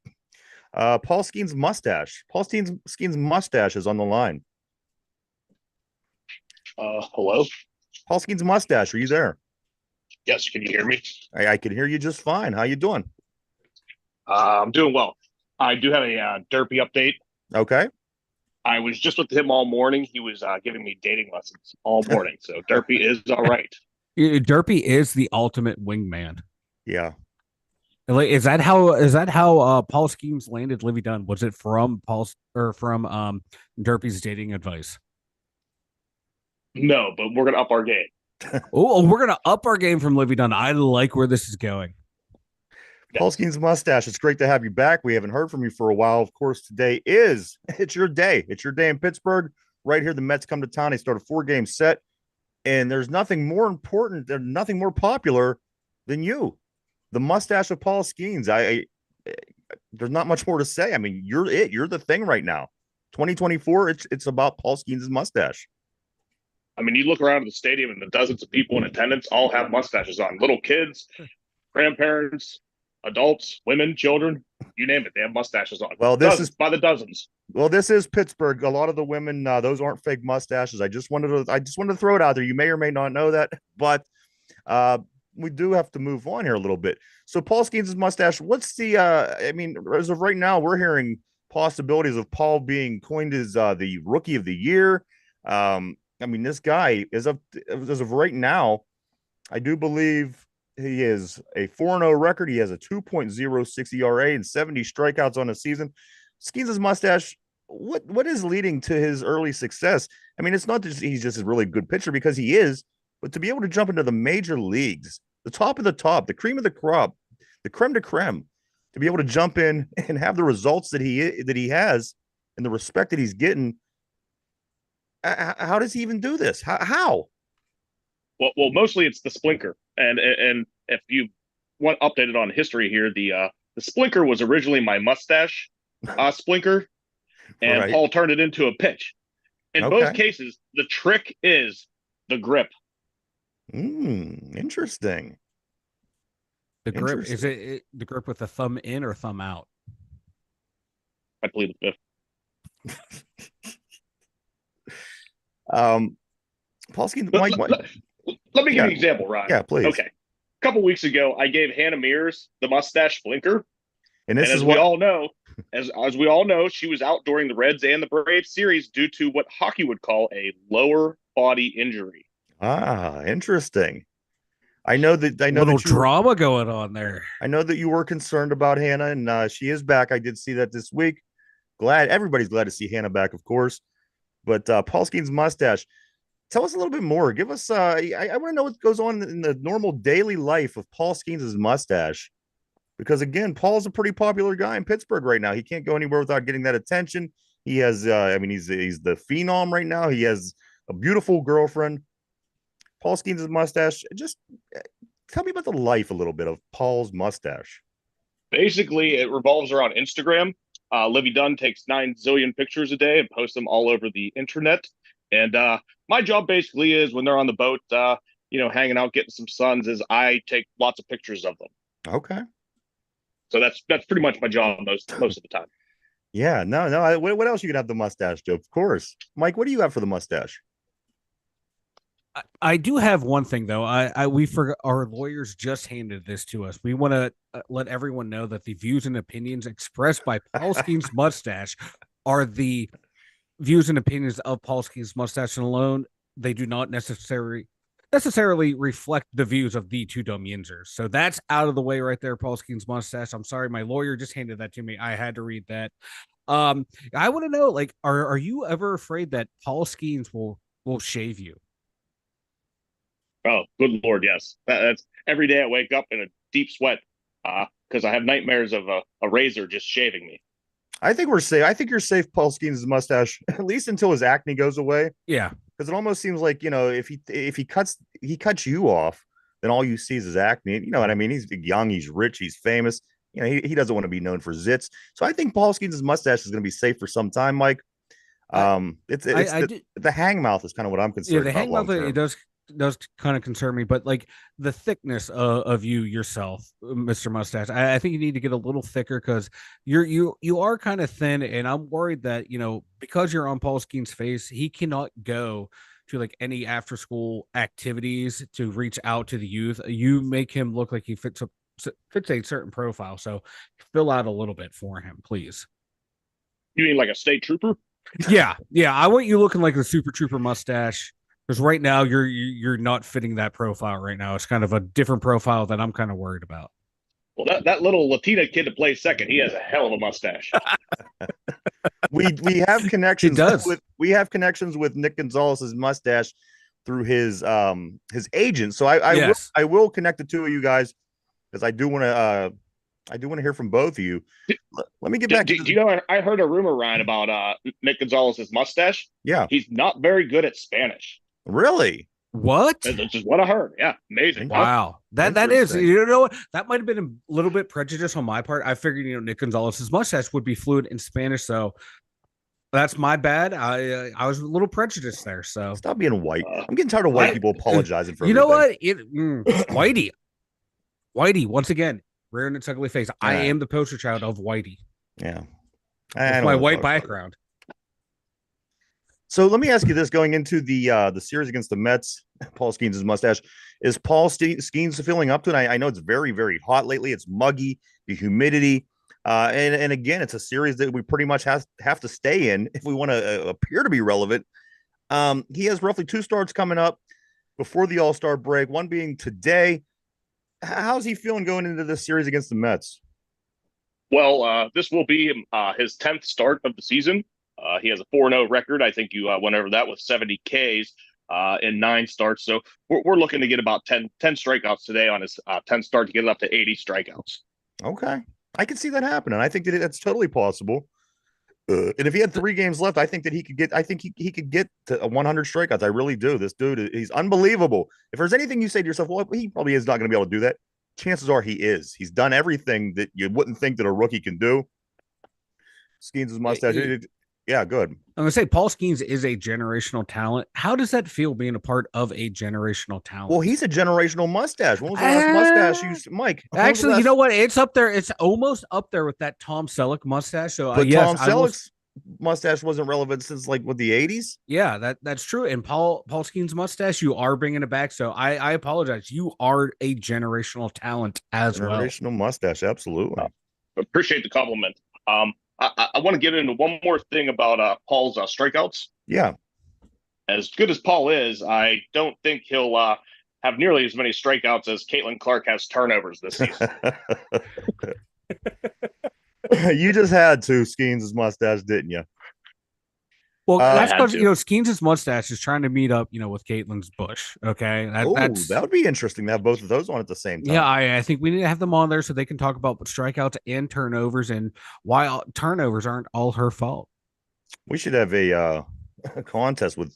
A: Paul Skeen's mustache. Skeen's mustache is on the line.
C: Hello?
A: Paul Skeen's mustache. Are you there?
C: Yes, can you hear me?
A: I can hear you just fine. How you doing?
C: I'm doing well. I do have a Derpy update.
A: Okay.
C: I was just with him all morning. He was giving me dating lessons all morning. So Derpy is all right.
B: Derpy is the ultimate wingman.
A: Yeah.
B: Like, is that how Paul Schemes landed Livy Dunn? Was it from Paul's or from Derpy's dating advice?
C: No, but we're going to up our game.
B: We're gonna up our game from Livy Dunn. I like where this is going.
A: Paul Skeen's mustache. It's great to have you back. We haven't heard from you for a while. Of course, today is it's your day. It's your day in Pittsburgh. Right here, the Mets come to town. They start a 4-game set, and there's nothing more important, there's nothing more popular than you, the mustache of Paul Skeens. There's not much more to say. I mean, you're it. You're the thing right now. 2024. It's about Paul Skeens' mustache.
C: I mean, you look around the stadium and the dozens of people in attendance all have mustaches on. Little kids, grandparents, adults, women, children, you name it. They have mustaches on.
A: Well,
C: Dozens, by the dozens.
A: Well, this is Pittsburgh. A lot of the women, those aren't fake mustaches. I just wanted to throw it out there. You may or may not know that, but we do have to move on here a little bit. So Paul Skeens' mustache, what's the I mean, as of right now, we're hearing possibilities of Paul being coined as the rookie of the year. I mean, this guy as of right now, I do believe he is a 4-0 record. He has a 2.06 ERA and 70 strikeouts on a season. Skeens' mustache, what is leading to his early success? I mean, it's not just he's just a really good pitcher, because he is, but to be able to jump into the major leagues, the top of the top, the cream of the crop, the creme de creme, to be able to jump in and have the results that he has and the respect that he's getting. How does he even do this? How?
C: Well, mostly it's the splinker, and if you want updated on history here, the splinker was originally my mustache splinker, and
A: Right.
C: Paul turned it into a pitch. In both
A: Okay.
C: cases, the trick is the grip.
A: Interesting.
B: The grip is
A: Interesting.
B: the grip with the thumb in or thumb out?
C: I plead the fifth.
A: Paul Skeens,
C: Let,
A: Mike,
C: let, let- let me give you
A: yeah,
C: an example, Ron.
A: yeah, please.
C: Okay. A couple weeks ago, I gave Hannah Mears the mustache blinker,
A: And
C: and
A: this is what
C: as we all know, she was out during the Reds and the Braves series due to what hockey would call a lower body injury.
A: interesting. I know
B: Little
A: that you were
B: drama going on there.
A: I know that you were concerned about Hannah, and she is back. I did see that this week. Everybody's glad to see Hannah back, of course. But Paul Skeens' mustache. Tell us a little bit more. Give us. I want to know what goes on in the normal daily life of Paul Skeens' mustache, because again, Paul's a pretty popular guy in Pittsburgh right now. He can't go anywhere without getting that attention. He has. I mean, he's the phenom right now. He has a beautiful girlfriend. Paul Skeens' mustache. Just tell me about the life a little bit of Paul's mustache.
C: Basically, it revolves around Instagram. Livy Dunn takes 9 zillion pictures a day and posts them all over the internet. And my job basically is when they're on the boat, hanging out, getting some suns, is I take lots of pictures of them.
A: Okay.
C: So that's pretty much my job most of the time.
A: Yeah. No. No. What else you could have the mustache do? Of course, Mike. What do you have for the mustache?
B: I do have one thing though. We forgot, our lawyers just handed this to us. We want to let everyone know that the views and opinions expressed by Paul Skeens' mustache are the views and opinions of Paul Skeens' mustache alone. They do not necessarily reflect the views of the two Dum Yinzers. So that's out of the way right there, Paul Skeens' mustache. I'm sorry, my lawyer just handed that to me. I had to read that. I want to know, like, are you ever afraid that Paul Skeens will shave you?
C: Oh, good Lord, yes. That's every day I wake up in a deep sweat because I have nightmares of a razor just shaving me.
A: I think we're safe. I think you're safe, Paul Skeens' mustache, at least until his acne goes away.
B: Yeah.
A: Because it almost seems like, if he cuts you off, then all you see is his acne. You know what I mean? He's young, he's rich, he's famous. He doesn't want to be known for zits. So I think Paul Skeens' mustache is going to be safe for some time, Mike.
B: I,
A: It's
B: I
A: the,
B: do,
A: the hang mouth is kind of what I'm
B: yeah,
A: concerned
B: the
A: about
B: hang
A: long
B: mouth, it
A: term.
B: does does kind of concern me, but like the thickness of you yourself, Mr. Mustache, I think you need to get a little thicker because you are kind of thin, and I'm worried that because you're on Paul Skeen's face, he cannot go to like any after school activities to reach out to the youth. You make him look like he fits a certain profile, so fill out a little bit for him, please.
C: You mean like a state trooper?
B: Yeah. I want you looking like the Super Trooper mustache because right now you're not fitting that profile right now. It's kind of a different profile that I'm kind of worried about.
C: Well, that little Latina kid that plays second, he has a hell of a mustache.
A: We have connections.
B: He does.
A: We have connections with Nick Gonzalez's mustache through his agent. So I will connect the two of you guys because I do want to hear from both of you. Let me get back.
C: Do you know? I heard a rumor, Ryan, about Nick Gonzalez's mustache.
A: Yeah,
C: he's not very good at Spanish.
A: Really?
B: What?
C: That's just what I heard. Yeah, amazing.
B: Wow, that is that might have been a little bit prejudice on my part. I figured Nick Gonzalez's mustache would be fluent in Spanish, so that's my bad. I was a little prejudiced there. So
A: stop being white. I'm getting tired of white people apologizing for.
B: You know what? Whitey once again rearing its ugly face. I am the poster child of Whitey.
A: Yeah,
B: with my white background.
A: So let me ask you this: going into the series against the Mets, Paul Skeens' mustache, is Paul Skeens feeling up to it? I know it's very, very hot lately. It's muggy, the humidity, and again, it's a series that we pretty much have to stay in if we want to appear to be relevant. He has roughly 2 starts coming up before the All-Star break, one being today. How's he feeling going into this series against the Mets?
C: Well, this will be his 10th start of the season. He has a 4-0 record. I think you went over that with 70 Ks in 9 starts. So we're looking to get about 10 strikeouts today on his 10th start to get it up to 80 strikeouts.
A: Okay. I can see that happening. I think that that's totally possible. And if he had 3 games left, I think that he could get to 100 strikeouts. I really do. This dude, he's unbelievable. If there's anything you say to yourself, well, he probably is not going to be able to do that. Chances are he is. He's done everything that you wouldn't think that a rookie can do. Skeens' mustache. Yeah, good.
B: I'm going to say Paul Skeens is a generational talent. How does that feel being a part of a generational talent?
A: Well, he's a generational mustache. When was the last mustache Mike?
B: Actually, you know what? It's up there. It's almost up there with that Tom Selleck mustache. So,
A: but Tom Selleck's mustache wasn't relevant since like the 80s.
B: Yeah, that's true. And Paul Skeens' mustache, you are bringing it back. So I apologize. You are a generational talent as well.
A: Generational mustache, absolutely.
C: Appreciate the compliment. I want to get into one more thing about Paul's strikeouts.
A: Yeah.
C: As good as Paul is, I don't think he'll have nearly as many strikeouts as Caitlin Clark has turnovers this season.
A: You just had to Skeens' mustache, didn't you?
B: Well, that's because Skeens' mustache is trying to meet up, with Caitlin's bush. Okay,
A: that would be interesting to have both of those on at the same time.
B: Yeah, I think we need to have them on there so they can talk about strikeouts and turnovers and why turnovers aren't all her fault.
A: We should have a contest with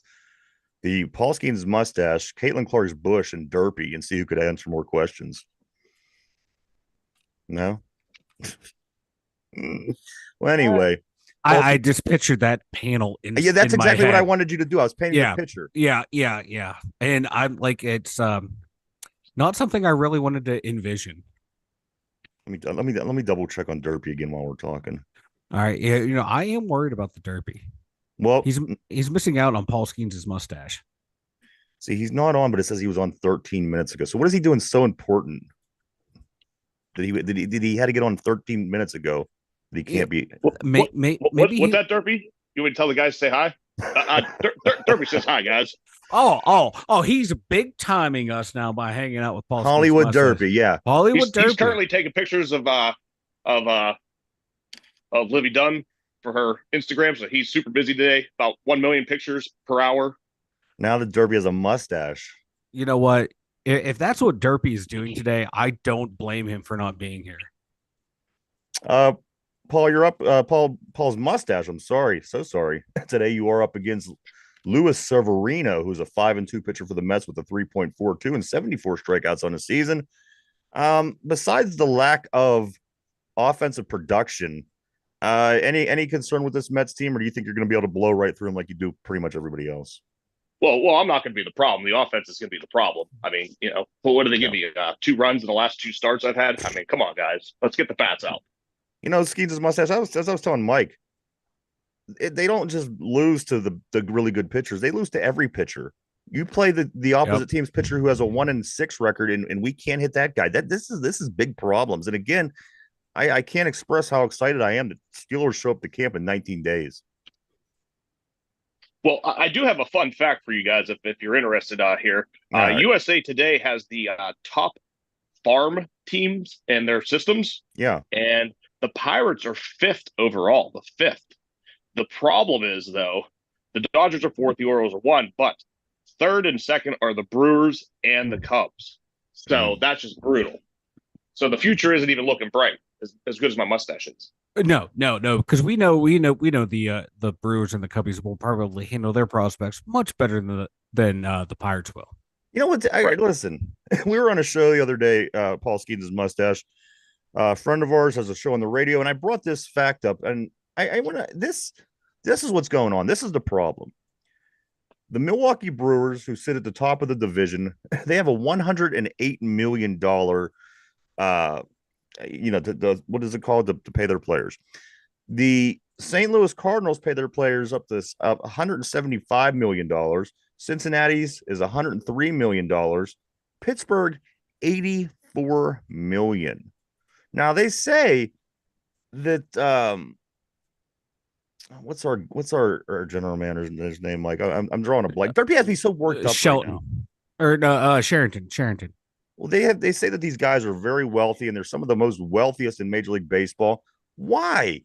A: the Paul Skeens' mustache, Caitlin Clark's bush, and Derpy, and see who could answer more questions. No. Well, anyway.
B: I just pictured that panel in
A: that's exactly what I wanted you to do. I was painting a picture.
B: Yeah. And I'm like, it's not something I really wanted to envision.
A: Let me double check on Derpy again while we're talking.
B: All right. Yeah, I am worried about the Derpy.
A: Well,
B: he's missing out on Paul Skeens' mustache.
A: See, he's not on, but it says he was on 13 minutes ago. So what is he doing so important? Did he had to get on 13 minutes ago? He can't be.
B: Maybe
C: what's that, Derpy? You would tell the guys to say hi? Derpy says hi, guys.
B: Oh! He's big timing us now by hanging out with Paul.
A: Hollywood Derpy, yeah.
B: Hollywood Derpy.
C: He's currently taking pictures of Livy Dunn for her Instagram, so he's super busy today. About 1 million pictures per hour.
A: Now that Derpy has a mustache.
B: You know what? If that's what Derpy is doing today, I don't blame him for not being here.
A: Paul, you're up. Paul's mustache. I'm sorry. So sorry. Today you are up against Luis Severino, who's a 5-2 pitcher for the Mets with a 3.42 and 74 strikeouts on the season. Besides the lack of offensive production, any concern with this Mets team, or do you think you're going to be able to blow right through them like you do pretty much everybody else?
C: Well, I'm not going to be the problem. The offense is going to be the problem. I mean, but what do they give me? 2 runs in the last 2 starts I've had. I mean, come on, guys, let's get the bats out.
A: Skeens' mustache. As I was telling Mike, they don't just lose to the really good pitchers. They lose to every pitcher. You play the opposite team's pitcher who has a 1-6 record, and we can't hit that guy. This is big problems. And again, I can't express how excited I am that Steelers show up to camp in 19 days.
C: Well, I do have a fun fact for you guys if you're interested here.
A: Right.
C: USA Today has the top farm teams and their systems.
A: Yeah.
C: And the Pirates are 5th overall, the 5th. The problem is, though, the Dodgers are 4th, the Orioles are 1, but 3rd and 2nd are the Brewers and the Cubs. So that's just brutal. So the future isn't even looking bright, as good as my mustache is.
B: No, because we know the Brewers and the Cubbies will probably handle their prospects much better than the Pirates will.
A: You know what? Listen, we were on a show the other day. Paul Skeens' mustache, a friend of ours, has a show on the radio, and I brought this fact up, and I want to. This is what's going on. This is the problem. The Milwaukee Brewers, who sit at the top of the division, they have a $108 million, what is it called to pay their players? The St. Louis Cardinals pay their players up to $175 million. Cincinnati's is $103 million. Pittsburgh, $84 million. Now they say that what's our general manager's name, Mike? I'm drawing a blank. They're has me so worked up.
B: Shelton
A: right
B: now. Or Sherrington.
A: Well, they say that these guys are very wealthy and they're some of the most wealthiest in Major League Baseball. Why?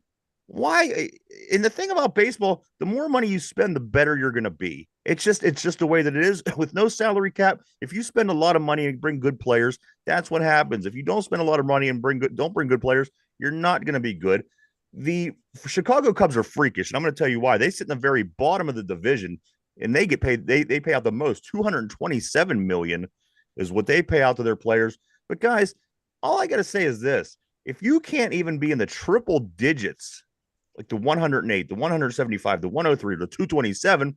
A: And the thing about baseball, the more money you spend, the better you're going to be. It's just the way that it is. With no salary cap, if you spend a lot of money and bring good players, that's what happens. If you don't spend a lot of money and don't bring good players, you're not going to be good. The Chicago Cubs are freakish, and I'm going to tell you why. They sit in the very bottom of the division, and they get paid. They pay out the most. $227 million is what they pay out to their players. But guys, all I got to say is this: if you can't even be in the triple digits, like the 108, the 175, the 103, the 227,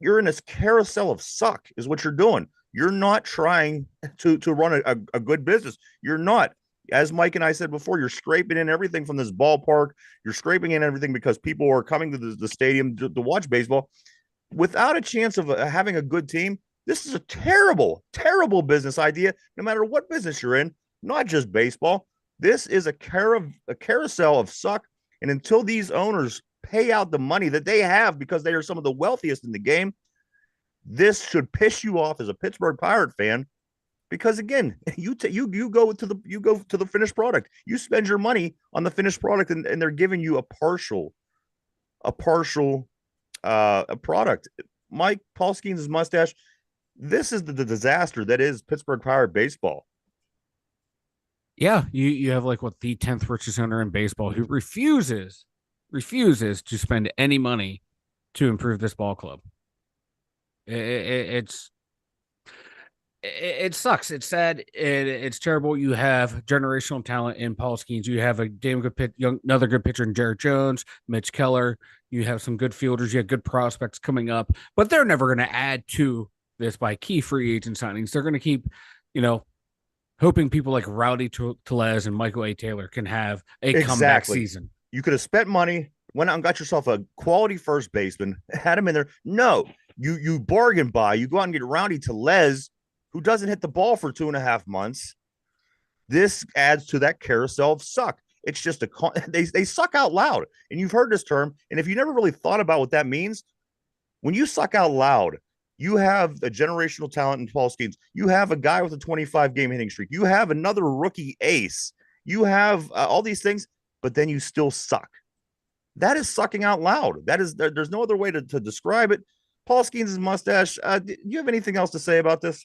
A: you're in this carousel of suck is what you're doing. You're not trying to run a good business. You're not. As Mike and I said before, you're scraping in everything from this ballpark. You're scraping in everything because people are coming to the stadium to watch baseball without a chance of having a good team. This is a terrible, terrible business idea, no matter what business you're in, not just baseball. This is a carousel of suck. And until these owners pay out the money that they have because they are some of the wealthiest in the game, this should piss you off as a Pittsburgh Pirate fan. Because again, you go to the finished product. You spend your money on the finished product, and they're giving you a partial product. Mike, Paul Skeens' mustache. This is the disaster that is Pittsburgh Pirate baseball.
B: Yeah, you have like the 10th richest owner in baseball who refuses to spend any money to improve this ball club. It sucks. It's sad. It's terrible. You have generational talent in Paul Skeens. You have a damn good another good pitcher in Jared Jones, Mitch Keller. You have some good fielders. You have good prospects coming up, but they're never going to add to this by key free agent signings. They're going to keep, hoping people like Rowdy Tellez and Michael A. Taylor can have a comeback season.
A: You could have spent money, went out and got yourself a quality first baseman, had him in there. No, you bargain buy. You go out and get Rowdy Tellez, who doesn't hit the ball for 2.5 months. This adds to that carousel of suck. It's just they suck out loud. And you've heard this term. And if you never really thought about what that means, when you suck out loud, you have a generational talent in Paul Skeens. You have a guy with a 25-game hitting streak. You have another rookie ace. You have all these things, but then you still suck. That is sucking out loud. There's no other way to describe it. Paul Skeens' mustache. Do you have anything else to say about this?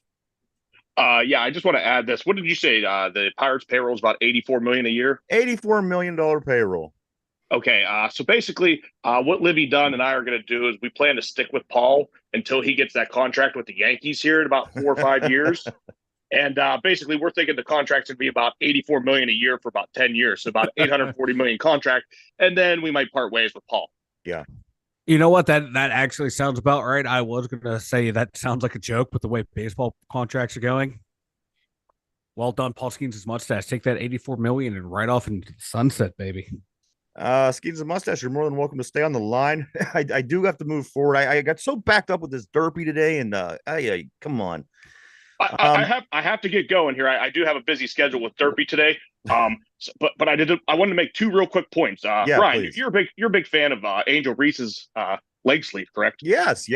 C: Yeah, I just want to add this. What did you say? The Pirates payroll is about $84 million a year.
A: $84 million payroll.
C: Okay, so basically, what Livy Dunn and I are going to do is we plan to stick with Paul until he gets that contract with the Yankees here in about 4 or 5 years. And basically, we're thinking the contract's going to be about $84 million a year for about 10 years, so about $840 million contract, and then we might part ways with Paul.
A: Yeah.
B: You know what? That actually sounds about right. I was gonna say that sounds like a joke, but the way baseball contracts are going, well done, Paul Skeens' mustache. Take that 84 million and right off into the sunset, baby.
A: Skeens and Mustache, you're more than welcome to stay on the line. I do have to move forward. I got so backed up with this derpy today, and come on.
C: I have to get going here. I do have a busy schedule with Derpy today. But I wanted to make two real quick points.
A: Yeah,
C: Brian,
A: please.
C: you're a big fan of Angel Reese's leg sleeve, correct?
A: Yes.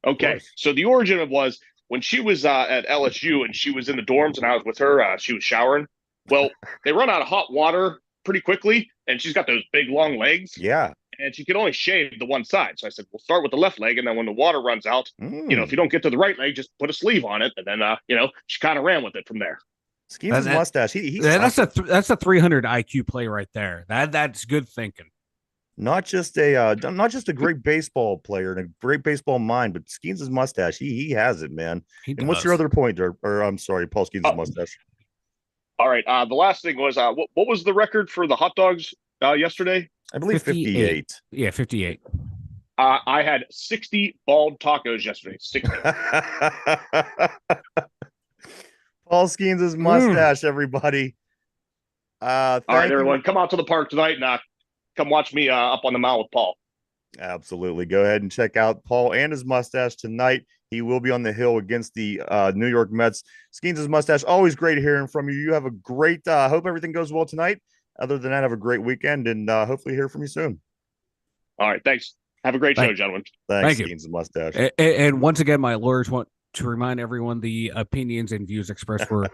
C: Okay. So the origin of was when she was at LSU and she was in the dorms and I was with her. She was showering. Well, they run out of hot water pretty quickly, and she's got those big long legs.
A: Yeah.
C: And she could only shave the one side. So I said, we'll start with the left leg, and then when the water runs out, if you don't get to the right leg, just put a sleeve on it. And then, she kind of ran with it from there.
A: Skeens' mustache. He's
B: that's a 300 IQ play right there. That's good thinking.
A: not just a great baseball player and a great baseball mind, but Skeens' mustache. He has it, man. And what's your other point, or I'm sorry, Paul Skeens' mustache?
C: All right. The last thing was what was the record for the hot dogs yesterday?
A: I believe 58.
B: Yeah, 58.
C: I had 60 bald tacos yesterday. 60.
A: Paul Skeens' mustache, everybody.
C: All right, everyone, come out to the park tonight and come watch me up on the mound with Paul.
A: Absolutely. Go ahead and check out Paul and his mustache tonight. He will be on the hill against the New York Mets. Skeens' mustache, always great hearing from you. You have a great, hope everything goes well tonight. Other than that, have a great weekend and hopefully hear from you soon.
C: All right. Thanks. Have a great show, gentlemen.
A: Thanks, Skeens' mustache.
B: And once again, my lawyers want to remind everyone the opinions and views expressed were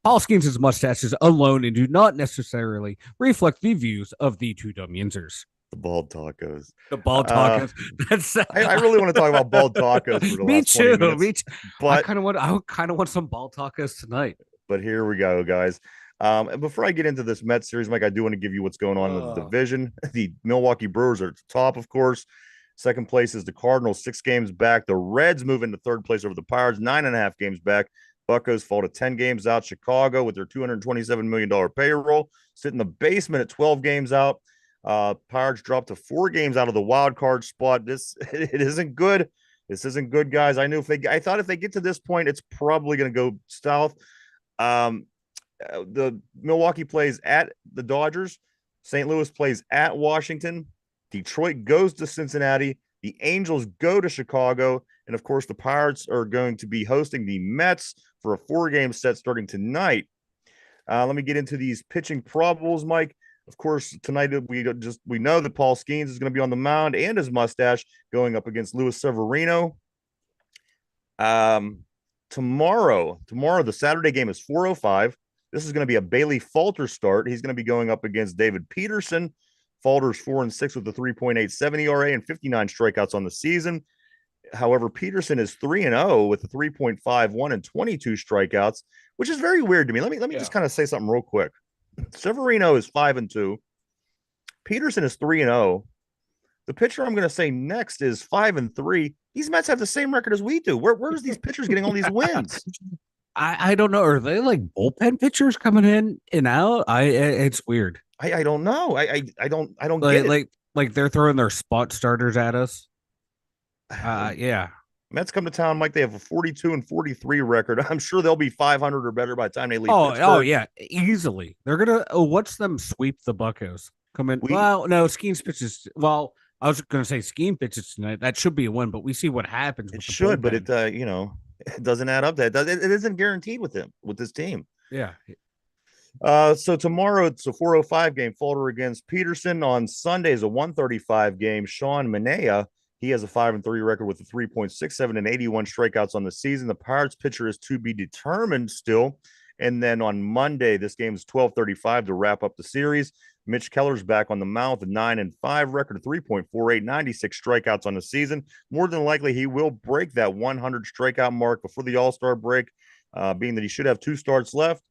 B: Paul Skeens' mustaches alone and do not necessarily reflect the views of the two Dum Yinzers.
A: The bald tacos.
B: The bald tacos. That's
A: I really want to talk about bald tacos for the last 20 minutes.
B: Me too. But I kind of want some bald tacos tonight.
A: But here we go, guys. And before I get into this Mets series, Mike, I do want to give you what's going on in the division. The Milwaukee Brewers are at the top, of course. Second place is the Cardinals, 6 games back. The Reds move into third place over the Pirates, 9.5 games back. Buccos fall to 10 games out. Chicago, with their $227 million payroll, sit in the basement at 12 games out. Pirates drop to 4 games out of the wild card spot. It isn't good. This isn't good, guys. I thought if they get to this point, it's probably going to go south. The Milwaukee plays at the Dodgers. St. Louis plays at Washington. Detroit goes to Cincinnati. The Angels go to Chicago. And of course, the Pirates are going to be hosting the Mets for a 4-game set starting tonight. Let me get into these pitching probables, Mike. Of course, tonight we know that Paul Skeens is going to be on the mound and his mustache going up against Luis Severino. Tomorrow, the Saturday game is 4:05. This is going to be a Bailey Falter start. He's going to be going up against David Peterson. Falter's 4-6 with a 3.87 ERA and 59 strikeouts on the season. However, Peterson is 3-0 with a 3.51 and 22 strikeouts, which is very weird to me. Let me just kind of say something real quick. Severino is 5-2. Peterson is 3-0. The pitcher I'm going to say next is 5-3. These Mets have the same record as we do. Where's these pitchers getting all these wins?
B: I don't know. Are they like bullpen pitchers coming in and out? It's weird.
A: I don't know. I don't get it.
B: Like they're throwing their spot starters at us. Yeah.
A: Mets come to town, Mike. They have a 42-43 record. I'm sure they'll be 500 or better by the time they leave.
B: Oh yeah, easily. They're gonna. Watch them sweep the Buccos. Come in. Well, no, Skeens pitches. Well, I was gonna say Scheme pitches tonight. That should be a win, but we see what happens.
A: It should, but it it doesn't add up. It isn't guaranteed with this team.
B: Yeah.
A: So tomorrow it's a 4:05 game. Falter against Peterson. On Sunday is a 1:35 game. Sean Manaea. He has a 5-3 record with a 3.67 and 81 strikeouts on the season. The Pirates pitcher is to be determined still. And then on Monday, this game is 12:35 to wrap up the series. Mitch Keller's back on the mound with a 9-5 record, 3.48, 96 strikeouts on the season. More than likely, he will break that 100 strikeout mark before the All-Star break, being that he should have 2 starts left.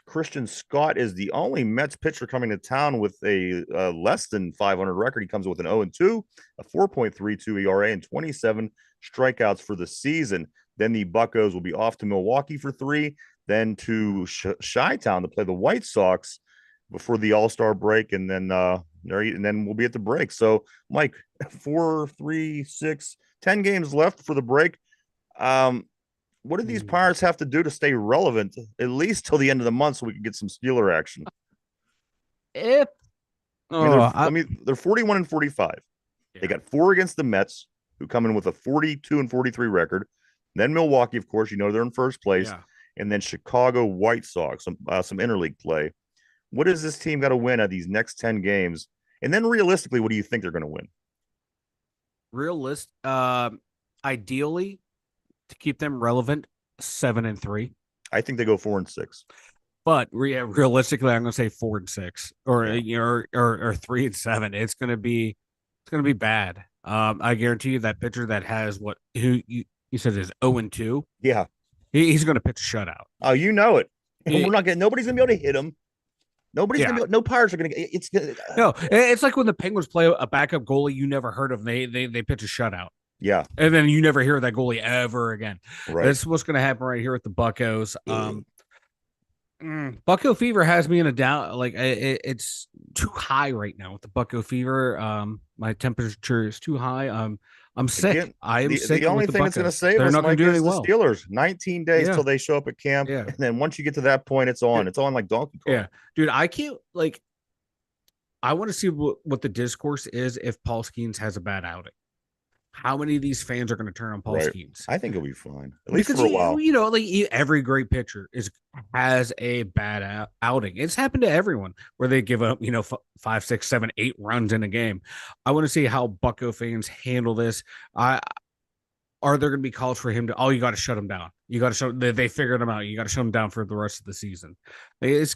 A: Christian Scott is the only Mets pitcher coming to town with a less than 500 record. He comes with an 0-2, a 4.32 ERA, and 27 strikeouts for the season. Then the Buccos will be off to Milwaukee for 3, then to Chi-Town to play the White Sox before the All-Star break, and then And then we'll be at the break. So, Mike, 4, 3, 6, 10 games left for the break. What do these Pirates have to do to stay relevant at least till the end of the month so we can get some Steeler action?
B: If
A: They're 41 and 45.
B: Yeah.
A: They got 4 against the Mets, who come in with a 42 and 43 record. Then Milwaukee, of course, they're in first place, and then Chicago White Sox, some interleague play. What does this team got to win out of these next 10 games? And then realistically, what do you think they're going to win?
B: Ideally, to keep them relevant, 7-3.
A: I think they go 4 and 6.
B: But realistically, I'm going to say 4 and 6, or 3 and 7. It's going to be bad. I guarantee you that pitcher that has who you said is 0 and 2.
A: Yeah,
B: he's going to pitch a shutout.
A: Oh, you know it. We're not getting. Nobody's going to be able to hit him. Nobody's going to be. No Pirates are going to get. It's gonna,
B: no. It's like when the Penguins play a backup goalie you never heard of. They pitch a shutout.
A: Yeah,
B: and then you never hear that goalie ever again.
A: Right.
B: That's what's going to happen right here with the Buccos. Bucco fever has me in a down. Like it's too high right now with the Bucco fever. My temperature is too high. I'm sick.
A: Again,
B: I am sick.
A: The only thing that's going to save
B: They're
A: us,
B: not going to do any well.
A: The Steelers. 19 days till they show up at camp, and then once you get to that point, it's on. It's on like Donkey Kong.
B: Yeah, dude. I can't like. I want to see what the discourse is if Paul Skeens has a bad outing. How many of these fans are going to turn on Paul Skeens?
A: I think he'll be fine, at least for a while.
B: Like every great pitcher has a bad outing. It's happened to everyone where they give up, 5, 6, 7, 8 runs in a game. I want to see how Bucco fans handle this. Are there going to be calls for him to? Oh, you got to shut him down. You got to show. They figured him out. You got to shut him down for the rest of the season. I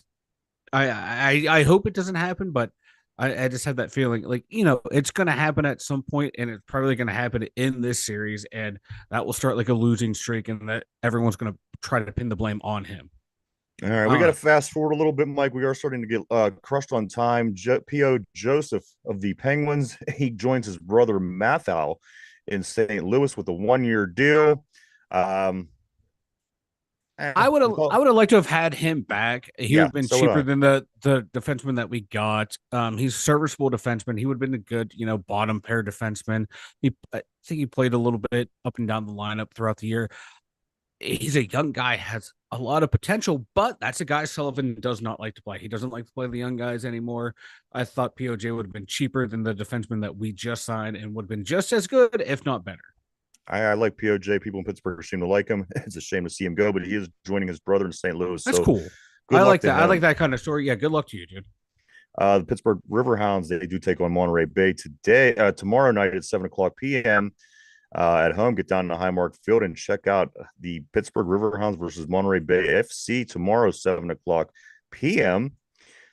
B: hope it doesn't happen, but. I just have that feeling like, it's going to happen at some point, and it's probably going to happen in this series, and that will start like a losing streak, and that everyone's going to try to pin the blame on him.
A: All right. We got to fast forward a little bit, Mike. We are starting to get crushed on time. P.O. Joseph of the Penguins, he joins his brother Mathau in St. Louis with a 1-year deal.
B: I would have liked to have had him back. He would have been cheaper than the defenseman that we got. He's a serviceable defenseman. He would have been a good, bottom pair defenseman. I think he played a little bit up and down the lineup throughout the year. He's a young guy, has a lot of potential, but that's a guy Sullivan does not like to play. He doesn't like to play the young guys anymore. I thought POJ would have been cheaper than the defenseman that we just signed and would have been just as good, if not better.
A: I like POJ. People in Pittsburgh seem to like him. It's a shame to see him go, but he is joining his brother in St. Louis.
B: That's cool. I like that. I like that kind of story. Yeah, good luck to you, dude.
A: The Pittsburgh Riverhounds, they do take on Monterey Bay tomorrow night at 7:00 p.m. At home. Get down to Highmark Field and check out the Pittsburgh Riverhounds versus Monterey Bay FC tomorrow, 7:00 p.m.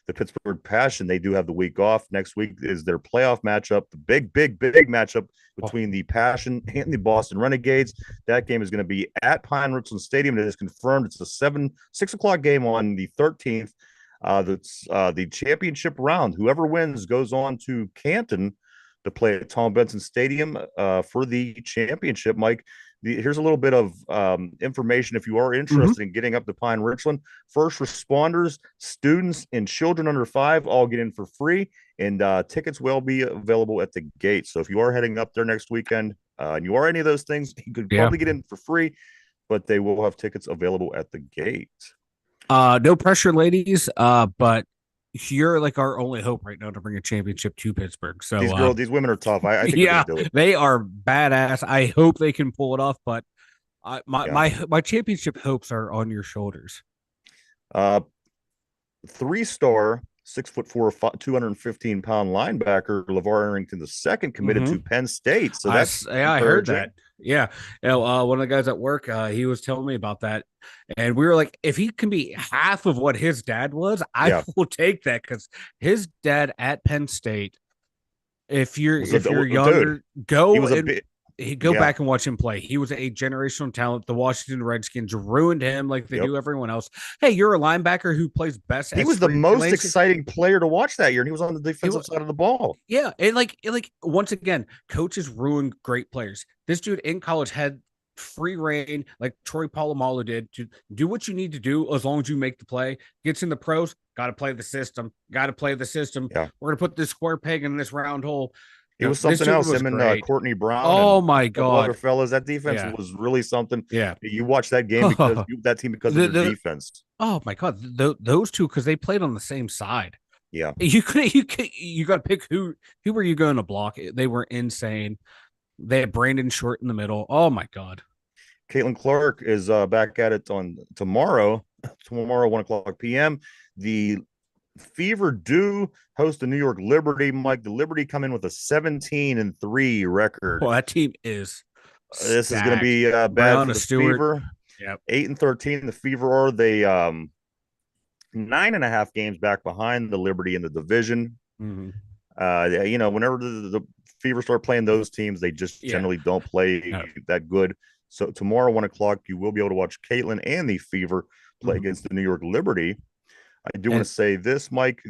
A: The Pittsburgh Passion, they do have the week off. Next week is their playoff matchup, the big matchup between the Passion and the Boston Renegades. That game is going to be at Pine Richland Stadium. It is confirmed. It's a 6 o'clock game on the 13th. That's the championship round. Whoever wins goes on to Canton to play at Tom Benson Stadium for the championship. Mike, here's a little bit of information if you are interested in getting up to Pine Richland. First responders, students, and children under 5 all get in for free, and tickets will be available at the gate. So if you are heading up there next weekend and you are any of those things, you could probably get in for free, but they will have tickets available at the gate.
B: No pressure, ladies, but you're like our only hope right now to bring a championship to Pittsburgh. So
A: these women are tough. I think do it.
B: They are badass. I hope they can pull it off, but my championship hopes are on your shoulders.
A: 3-star, 6'4", 215-pound linebacker LeVar Arrington II committed to Penn State. So I
B: heard that. Yeah. One of the guys at work, he was telling me about that. And we were like, if he can be half of what his dad was, I will take that, because his dad at Penn State, if you're younger, go back and watch him play. He was a generational talent. The Washington Redskins ruined him like they do everyone else. Hey, you're a linebacker who plays best.
A: He was the most exciting player to watch that year, and he was on the defensive side of the ball.
B: Yeah, and like once again, coaches ruin great players. This dude in college had free reign, like Troy Polamalu did, to do what you need to do as long as you make the play. Gets in the pros, got to play the system. Got to play the system.
A: Yeah.
B: We're gonna put this square peg in this round hole.
A: It was something else.
B: Was
A: Him and
B: great.
A: Courtney Brown
B: Oh
A: and
B: my
A: a couple other
B: God.
A: fellas. That defense
B: Yeah.
A: was really something.
B: Yeah.
A: You watch that game because that team because of their defense.
B: Oh my God, those two, because they played on the same side.
A: Yeah.
B: You got to pick who were you going to block. They were insane. They had Brandon Short in the middle. Oh my God.
A: Caitlin Clark is back at it on tomorrow, 1:00 p.m. The Fever do host the New York Liberty. Mike, the Liberty come in with a 17-3 record.
B: Well, that team is
A: this is going to be bad
B: Brianna
A: for the
B: Stewart.
A: Fever.
B: Yep.
A: 8-13. The Fever are 9.5 games back behind the Liberty in the division.
B: Mm-hmm.
A: Whenever the Fever start playing those teams, they just generally don't play that good. So tomorrow, 1:00, you will be able to watch Caitlin and the Fever play against the New York Liberty. I do want to say this, Mike.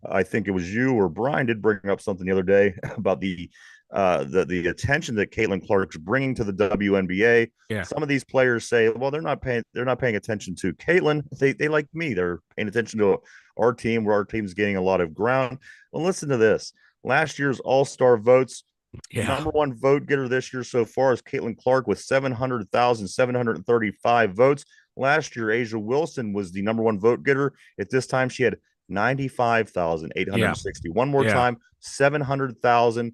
A: I think it was you or Brian did bring up something the other day about the attention that Caitlin Clark's bringing to the WNBA.
B: Yeah.
A: Some of these players say, well, they're not paying attention to Caitlin. They like me. They're paying attention to our team, where our team's gaining a lot of ground. Well, listen to this. Last year's All-Star votes.
B: Yeah.
A: Number one vote getter this year so far is Caitlin Clark with 700,735 votes. Last year, Asia Wilson was the number one vote getter. At this time, she had 95,860. One more time, 700,000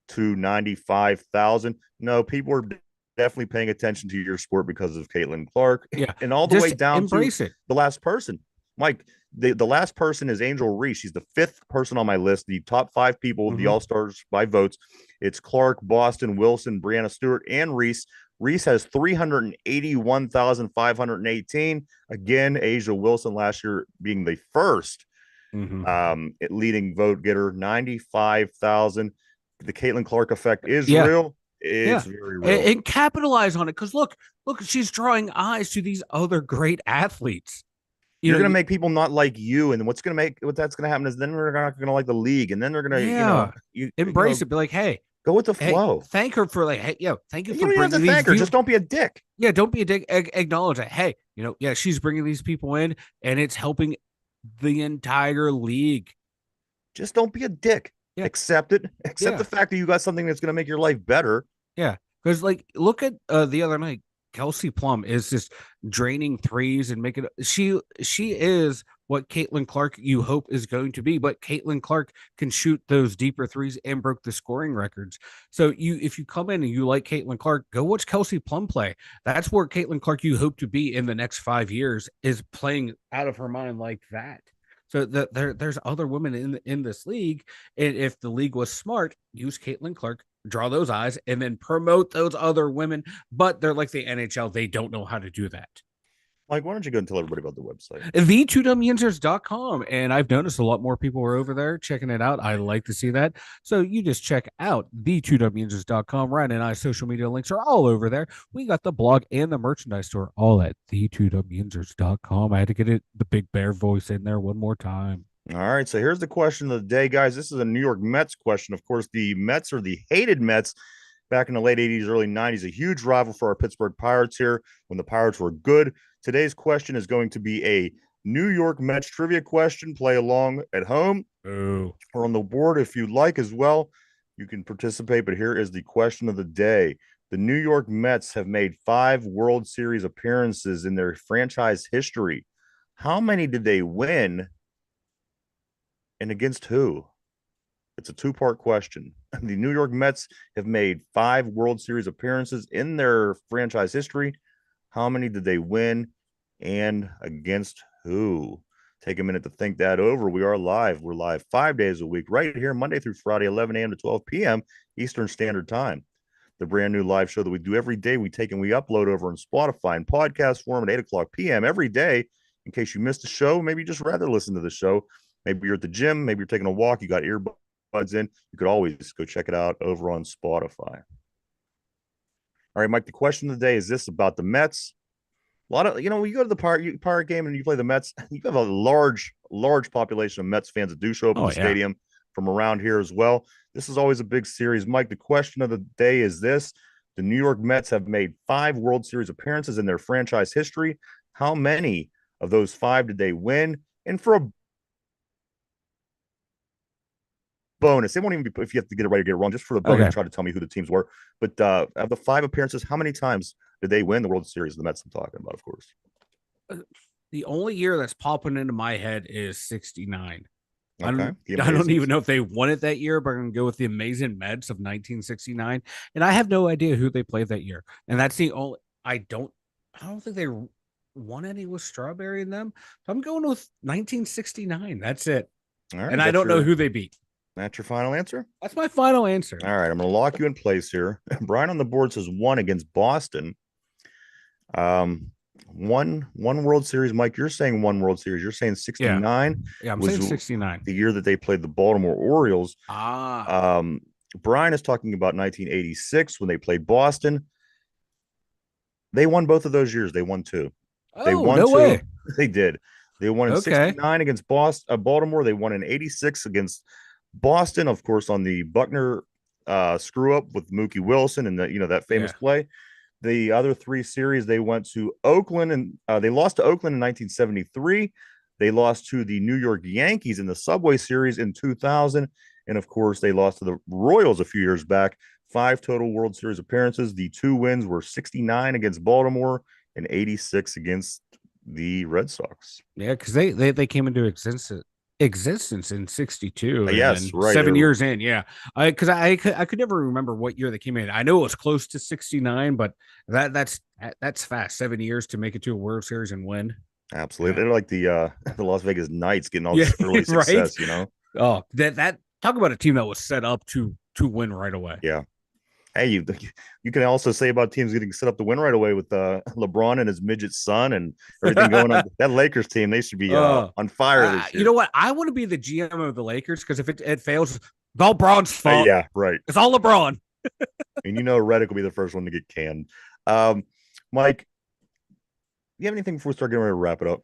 A: to 95,000. No, people are definitely paying attention to your sport because of Caitlin Clark.
B: Yeah.
A: And all the way down to
B: it.
A: The last person. Mike, the last person is Angel Reese. She's the fifth person on my list. The top 5 people of the All-Stars by votes. It's Clark, Boston, Wilson, Brianna Stewart, and Reese. Reese has 381,518. Again, Asia Wilson last year being the first leading vote getter, 95,000. The Caitlin Clark effect is real. It's very real.
B: And capitalize on it, because look, she's drawing eyes to these other great athletes.
A: You're going to make people not like you, and what that's going to happen is then they're not going to like the league, and then they're going to
B: embrace it. Be like, hey,
A: go with the flow.
B: Thank her for thank you for
A: bringing have to thank her. Just don't be a dick.
B: Yeah, don't be a dick. Acknowledge that. Hey, she's bringing these people in, and it's helping the entire league.
A: Just don't be a dick. Yeah. Accept it. Accept the fact that you got something that's going to make your life better.
B: Yeah, because look at the other night. Kelsey Plum is just draining threes and making. She is what Caitlin Clark you hope is going to be, but Caitlin Clark can shoot those deeper threes and broke the scoring records. So if you come in and you like Caitlin Clark, go watch Kelsey Plum play. That's where Caitlin Clark you hope to be in the next 5 years, is playing out of her mind like that. So there's other women in this league, and if the league was smart, use Caitlin Clark, draw those eyes, and then promote those other women. But they're like the NHL; they don't know how to do that.
A: Mike, why don't you go and tell everybody about the website?
B: The2dumyinzers.com. And I've noticed a lot more people are over there checking it out. I like to see that. So you just check out the2dumyinzers.com. Ryan and I social media links are all over there. We got the blog and the merchandise store all at the2dumyinzers.com. I had to get the big bear voice in there one more time.
A: All right, so here's the question of the day, guys. This is a New York Mets question. Of course, the Mets are the hated Mets back in the late 80s, early 90s, a huge rival for our Pittsburgh Pirates here when the Pirates were good. Today's question is going to be a New York Mets trivia question. Play along at home or on the board if you'd like as well. You can participate, but here is the question of the day. The New York Mets have made 5 World Series appearances in their franchise history. How many did they win, and against who? It's a 2-part question. The New York Mets have made 5 World Series appearances in their franchise history. How many did they win, and against who? Take a minute to think that over. We are live. We're live 5 days a week, right here, Monday through Friday, 11 a.m. to 12 p.m. Eastern Standard Time. The brand new live show that we do every day, we take and we upload over on Spotify in podcast form at 8:00 p.m. every day. In case you missed the show, maybe you just rather listen to the show. Maybe you're at the gym, maybe you're taking a walk, you got earbuds in. You could always go check it out over on Spotify. All right, Mike, the question of the day is this about the Mets. A lot of, when you go to the Pirate game and you play the Mets, you have a large population of Mets fans that do show up at the stadium from around here as well. This is always a big series. Mike, the question of the day is this. The New York Mets have made 5 World Series appearances in their franchise history. How many of those 5 did they win? And for a bonus, it won't even be if you have to get it right or get it wrong, just for the bonus,
B: Okay.
A: try to tell me who the teams were. But of the 5 appearances, how many times did they win the World Series? The Mets I'm talking about, of course.
B: The only year that's popping into my head is 69.
A: Okay.
B: I don't even know if they won it that year, but I'm going to go with the Amazing Mets of 1969. And I have no idea who they played that year. And that's the only, I don't think they won any with Strawberry in them. So I'm going with 1969. That's it.
A: All right,
B: and I don't know who they beat.
A: That's your final answer?
B: That's my final answer.
A: All right, I'm going to lock you in place here. Brian on the board says 1 against Boston. One World Series. Mike, you're saying 1 World Series. You're saying 69.
B: Yeah, I'm saying 69.
A: The year that they played the Baltimore Orioles.
B: Ah.
A: Brian is talking about 1986 when they played Boston. They won both of those years. They won 2. They won
B: no
A: 2.
B: Way.
A: They did. They won in 69 against Baltimore. They won in 86 against Boston, of course, on the Buckner screw up with Mookie Wilson and that famous play. The other 3 series, they went to Oakland, and they lost to Oakland in 1973. They lost to the New York Yankees in the Subway Series in 2000. And, of course, they lost to the Royals a few years back. 5 total World Series appearances. The 2 wins were 69 against Baltimore and 86 against the Red Sox.
B: Yeah, because they came into existence in 62.
A: Yes, right.
B: 7 years in. Yeah. Because I could never remember what year they came in. I know it was close to 69, but that's fast. 7 years to make it to a World Series and win.
A: Absolutely. They're like the Las Vegas Knights getting all this early success,
B: right? Oh, that talk about a team that was set up to win right away.
A: Yeah. Hey, you can also say about teams getting set up to win right away with LeBron and his midget son and everything going on. That Lakers team, they should be on fire this year.
B: You know what? I want to be the GM of the Lakers because if it fails, it's all LeBron's fault.
A: Yeah, right.
B: It's all LeBron.
A: And Redick will be the first one to get canned. Mike, you have anything before we start getting ready to wrap it up?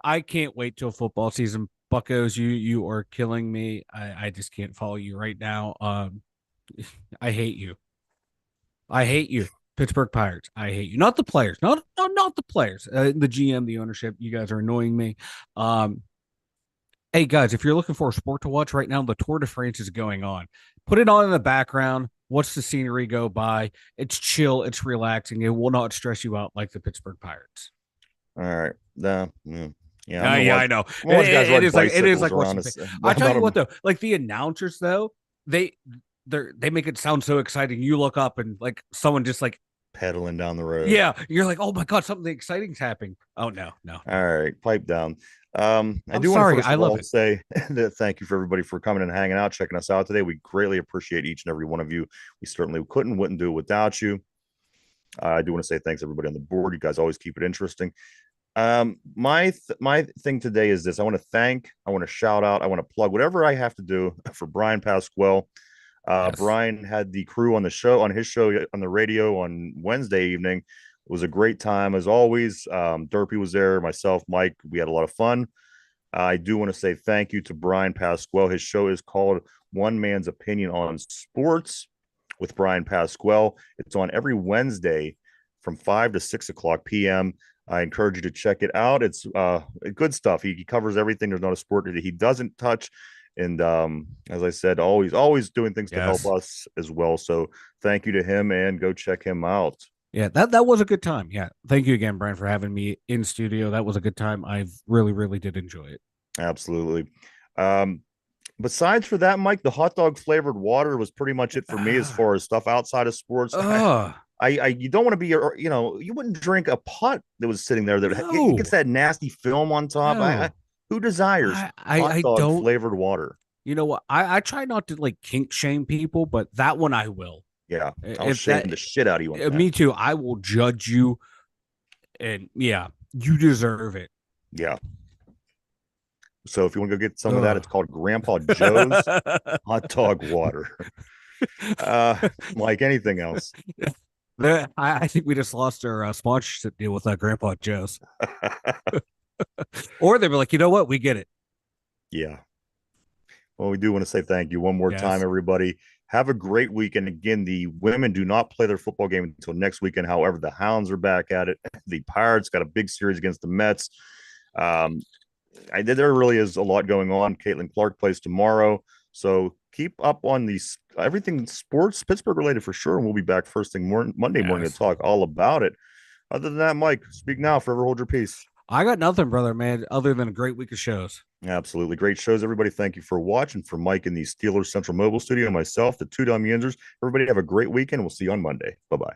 B: I can't wait till football season. Buccos, you are killing me. I just can't follow you right now. I hate you. Pittsburgh Pirates. I hate you. Not the players. Not the players. The GM, the ownership. You guys are annoying me. Hey guys, if you're looking for a sport to watch right now, the Tour de France is going on. Put it on in the background. Watch the scenery go by. It's chill. It's relaxing. It will not stress you out like the Pittsburgh Pirates.
A: All right.
B: I know. It is like I tell you what though, like the announcers though, they make it sound so exciting. You look up and like someone just like
A: pedaling down the road.
B: Yeah, you're like, oh my god, something exciting's happening. Oh no.
A: All right, pipe down. I do
B: sorry,
A: want to
B: I love it.
A: Say that thank you for everybody for coming and hanging out, checking us out today. We greatly appreciate each and every one of you. We certainly wouldn't do it without you. I do want to say thanks everybody on the board. You guys always keep it interesting. My thing today is this. I want to shout out, I want to plug whatever I have to do for Brian Pasquale. Yes. Brian had the crew on his show on the radio on Wednesday evening. It was a great time as always. Derpy was there, myself, Mike. We had a lot of fun. I do want to say thank you to Brian Pasquale. His show is called One Man's Opinion on Sports with Brian Pasquale. It's on every Wednesday from 5 to 6 o'clock p.m. I encourage you to check it out. It's good stuff. He covers everything. There's not a sport that he doesn't touch. And as I said, always doing things to help us as well. So thank you to him and go check him out.
B: Yeah, that was a good time. Yeah. Thank you again, Brian, for having me in studio. That was a good time. I really, really did enjoy it.
A: Absolutely. Besides for that, Mike, the hot dog flavored water was pretty much it for me as far as stuff outside of sports. You don't want to be, you wouldn't drink a pot that was sitting there that it gets that nasty film on top.
B: No.
A: Who desires hot dog flavored water?
B: You know what? I try not to like kink shame people, but that one I will.
A: Yeah, I'll shame the shit out of you.
B: Me too. I will judge you, and yeah, you deserve it.
A: Yeah. So if you want to go get some of that, it's called Grandpa Joe's hot dog water. Mike, anything else?
B: I think we just lost our sponsorship deal with Grandpa Joe's. Or they'd be like, you know what? We get it.
A: Yeah. Well, we do want to say thank you one more time, everybody. Have a great weekend. Again, the women do not play their football game until next weekend. However, the Hounds are back at it. The Pirates got a big series against the Mets. There really is a lot going on. Caitlin Clark plays tomorrow. So keep up on these everything sports, Pittsburgh related for sure. And we'll be back first thing Monday morning to talk all about it. Other than that, Mike, speak now, forever hold your peace.
B: I got nothing, brother, man, other than a great week of shows.
A: Absolutely. Great shows, everybody. Thank you for watching. For Mike in the Steelers Central Mobile Studio, myself, the two Dum Yinzers, everybody have a great weekend. We'll see you on Monday. Bye-bye.